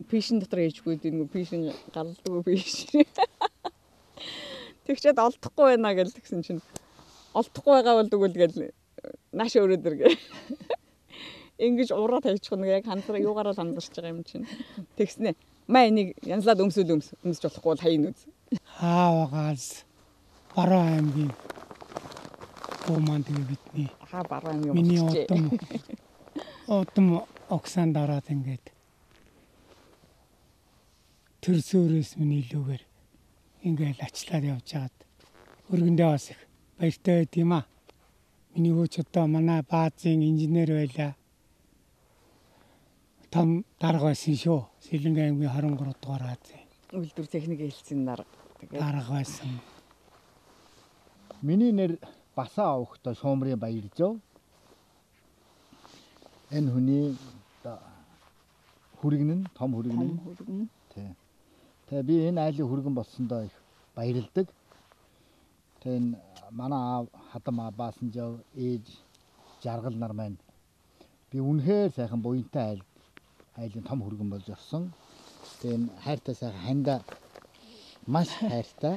пишин дотор ээжгүй нэг пишин гаралдгүй пишин. Тэгчээд олдохгүй байна гэл тэгсэн чинь олдохгүй байгаа бол тэгвэл гээл нааш өрөөд ир гээ. Ингэж ураа тавьчих нэг яг хандраа юугаараа хандарч байгаа юм чинь. Тэгснэ. Маа энийг янзлаад өмсөж болохгүй бол хаяа нүз. Хаавагаас Баруун аймгийн гомонд бидний Баруун аймгийн миний удам оксанд ороод ингээд төрсөөрөөс миний илүүгээр ингээл ачлаад явж хагаад өргөндөө бас их баяртай байд юм аа. Миний хөөч одоо манай баазын инженер байлаа. Том дарга байсан шүү. Сэлэнгэ аймгийн 23 дугаар баазын. Үйлдвэр техник хэлтсийн дарга. Дарга байсан. Миний нэр Баса Овхтой Шуумрын Баяржав. Энэ хүний хүргэн нь том хүргэн. Тэгээ би энэ айлын хүргэн болсондоо их баярлдаг. Тэгээ энэ манай аав Хадам Баасанжав ээж Жаргал нар маань би үнэхээр сайхан буянтай айлын том хүргэн болж орсон. Тэгээ энэ хайртай сайхан ханда маш хайртай.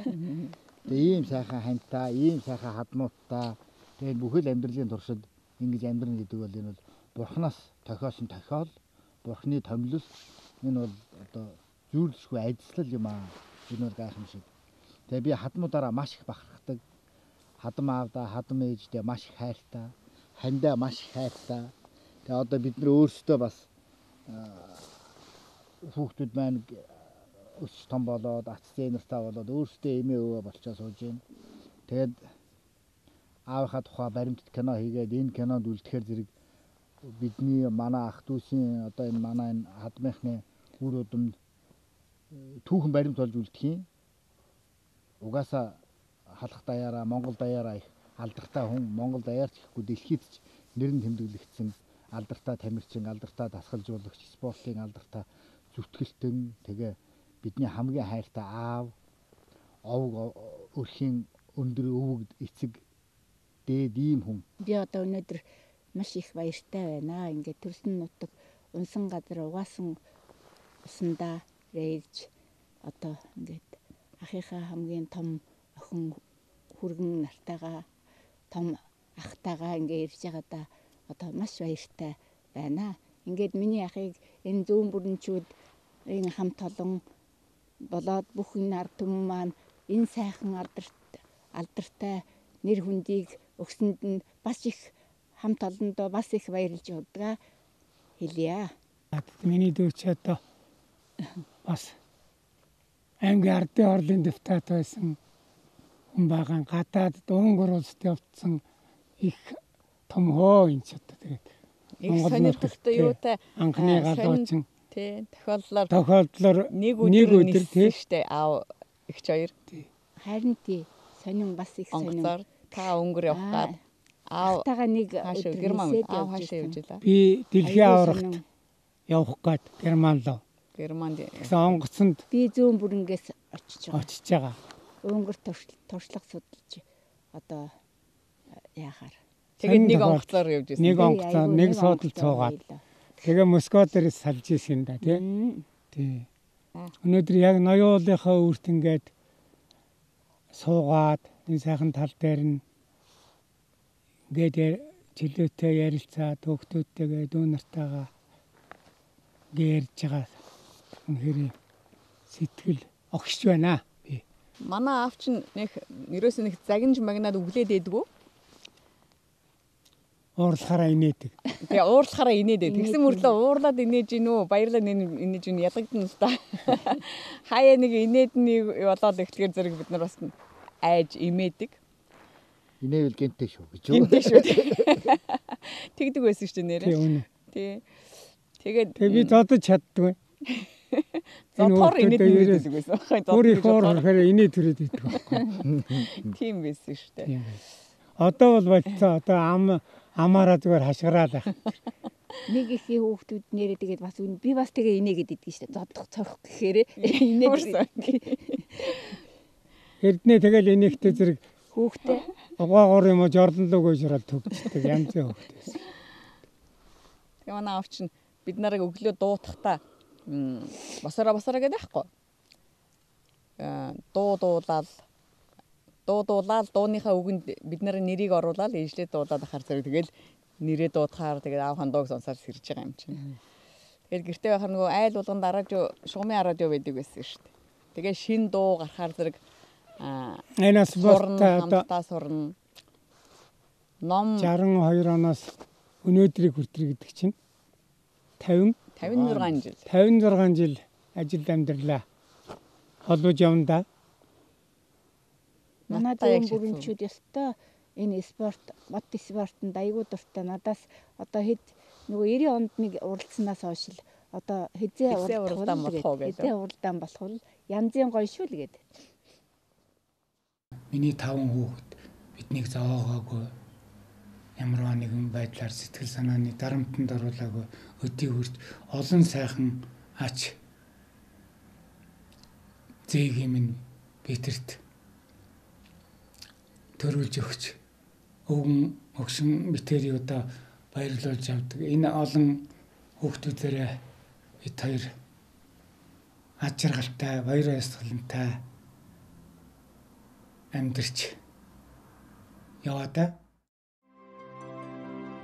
Тэгээ ийм сайхан хантай, ийм сайхан хадмууттай. Тэгээ бүхэл амьдралын туршид ингэж амьдрна гэдэг бол энэ бол Бурханаас тохиосон тохиол, Бурханы томилол. Энэ бол одоо зүйрлэшгүй ажиллал юм аа. Энэ бол гайхамшиг. Тэгээ би хадмуудаараа маш их бахархдаг. Хадам аавда, хадам ээждээ маш их хайртай, хандаа маш их хайртай. Тэгээ одоо бид нар өөрсдөө бас хүүхдүүд маань өс том болоод аццээ нартай болоод өөрсдөө эмээ өвөө болчоо сууж байна. Тэгээд аавынхаа тухай баримтат кино хийгээд энэ кинонд үлдэхээр зэрэг бидний манай ах дүүсийн одоо энэ манай энэ хадмынхны үр удамд түүхэн баримт болж үлдэх юм. Угаасаа халах даяараа Монгол даяараа их алдартай хүн, Монгол даяарч ихгүй дэлхийд ч нэр нь тэмдэглэгдсэн алдартай тамирчин, алдартай дасгалжуулагч, спортын алдартай зүтгэлтэн тэгээ бидний хамгийн хайртай аав, овг өрхийн өндөр өвөг эцэг дээд ийм хүн. Би одоо өнөөдөр маш их баяртай байна. Ингээд төрсөн нутаг унсан газар угаасан усандаа рейж одоо ингээд ахыхаа хамгийн том охин хүргэн нартайгаа том ахтайгаа ингээд ирж байгаадаа одоо маш баяртай байна. Ингээд миний ахыг энэ зүүн бүрэнчүүд энэ хамт олон болоод бүх энэ ард түмэн маань энэ сайхан алдартай нэр хүндийг өгсөнд нь бас их хамт олондоо бас их баярлж удаа хэлье. Миний дүүч одоо бас аймгийн ардын орлын депутат байсан хүн байгаа. Гадаадд өнгөр улсад явцсан их том хөө энэ ч одоо тэгээд их сонирхолтой юутай анхны галуучин тий тохиолдлоор нэг өдөр тий штэ аав ихч хоёр харин тий сонин бас их сонин та өнгөр явах гад аав тага нэг өдөр герман аав хаашаа явж илаа би дэлхийн аврагт явах гээд Германд гэсэн онгоцонд би зүүн бүрэнгээс очиж байгаа. Өнгөр туршлага судалж одоо яахаар тэгээд нэг онгоцоор явж ирсэн. Нэг онгоцоор нэг судал цуугаад тэгээ Москва дээрээс салж ирсэн да тий. Өнөөдөр яг ноёолынхаа үрт ингээд суугаад энэ сайхан тал дээр нь ингээд чөлөөтэй ярилцаад хүүхдүүдтэйгээ дүү нартайгаа гэрж байгаа үнэхээр сэтгэл огшж байна би. Манай аав чинь ерөөсөө нэг загинж магнаад өглөөд идэггүй. Уурлахаараа инээдэг. Тэгээ уурлахаараа инээдэг. Тэгсэн мөрлөө уурлаад инээж гинөө, баярлаад инээж гинөө ядагдана л та. Хаяа нэг инээдний болоод ихлэхээр зэрэг бид нар бас айж имээдэг. Инээвэл гэнтэй шүү гэж. Гэнтэй шүү. Тэгдэг байсан шүү дээ нэрээ. Тий. Тэгээд би зодож чаддгүй. Зотор инээд байдаг байсан. Өөрийн хоорохоор инээ төрөд байдаг байхгүй. Тийм байсан шүү дээ. Одоо бол болцоо одоо амаараа зүгээр хашгираад байх. Нэг их хүүхдүүд нэрээ тэгээд бас би бас тэгээ инээгээд идэх шүү дээ. Зодох цохих гэхээр инээд. Эрдэнэ тэгэл инээхтэй зэрэг хүүхдээ угаагуур юм уу жордлог гэж хараад төгсдөг янзын хүүхдээ байсан. Тэгээ манай аав чинь бид нарыг өглөө дуутахтаа босороо гэдэг байхгүй. Дуулаад дууныхаа үгэнд бид нарын нэрийг оруулаад ээжлээ дуулаад ахаар зэрэг тэгэл нэрээ дуудахаар тэгээд аавхан дууг сонсоод сэрж байгаа юм чинь. Тэгэл гэртээ байхаар нөгөө айл болгонд шугамын радио байдаг байсан шүү дээ. Тэгээ шин дуу гарахаар зэрэг энэс бортаа хамтдаа сурна. Ном 62 оноос өнөөдрийг хүртэр гэдэг чинь 56 жил. 56 жил ажил амьдралаа холбож явна да. Манай дүүн бүрэмчүүд ёстой энэ спорт, мод спортод аягүй дуртай. Надаас одоо хэд нөгөө 90 онд нэг уралдсанаас хойш л одоо хизээ уралдаан болох янзын гоё шүү л гээд. Миний 5 хүүхэд биднийг зовоогоогүй ямар нэгэн байдлаар сэтгэл санааны дарамтанд оруулаагүй өдий хүрч олон сайхан ач зээгийн минь Петерт төрүүлж өгч өвгөн өгшин мэтэрийг одоо баярлуулж авдаг. Энэ олон хүүхдүүдээрээ бид хоёр аж аргалтай, баяр ёслолтой амьдарч яваа.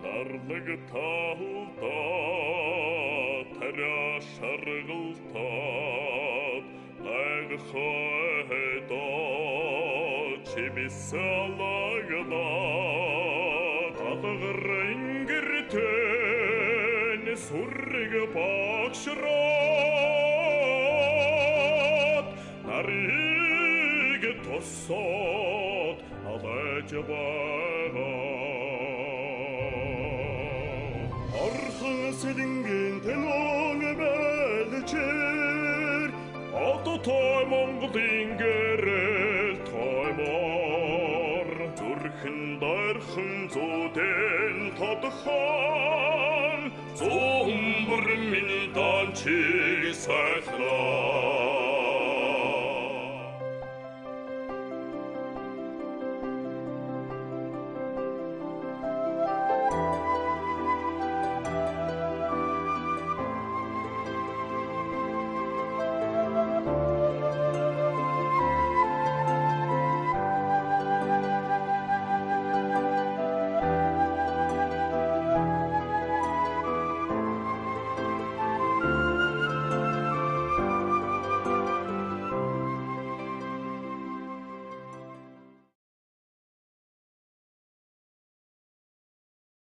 Нарлаг таалта таря шаргалтад нагхайда чимисалагна татгрэнгэртэн суррэг багшрат нарыг тосоод алаж бага Орхон сэлэнгийн тэлон бэлчээр одоо той Монголын гэрэл тоймор зүрхэн дайрхан зүүдэл тодхон зумбар миний данчиг сайхлаа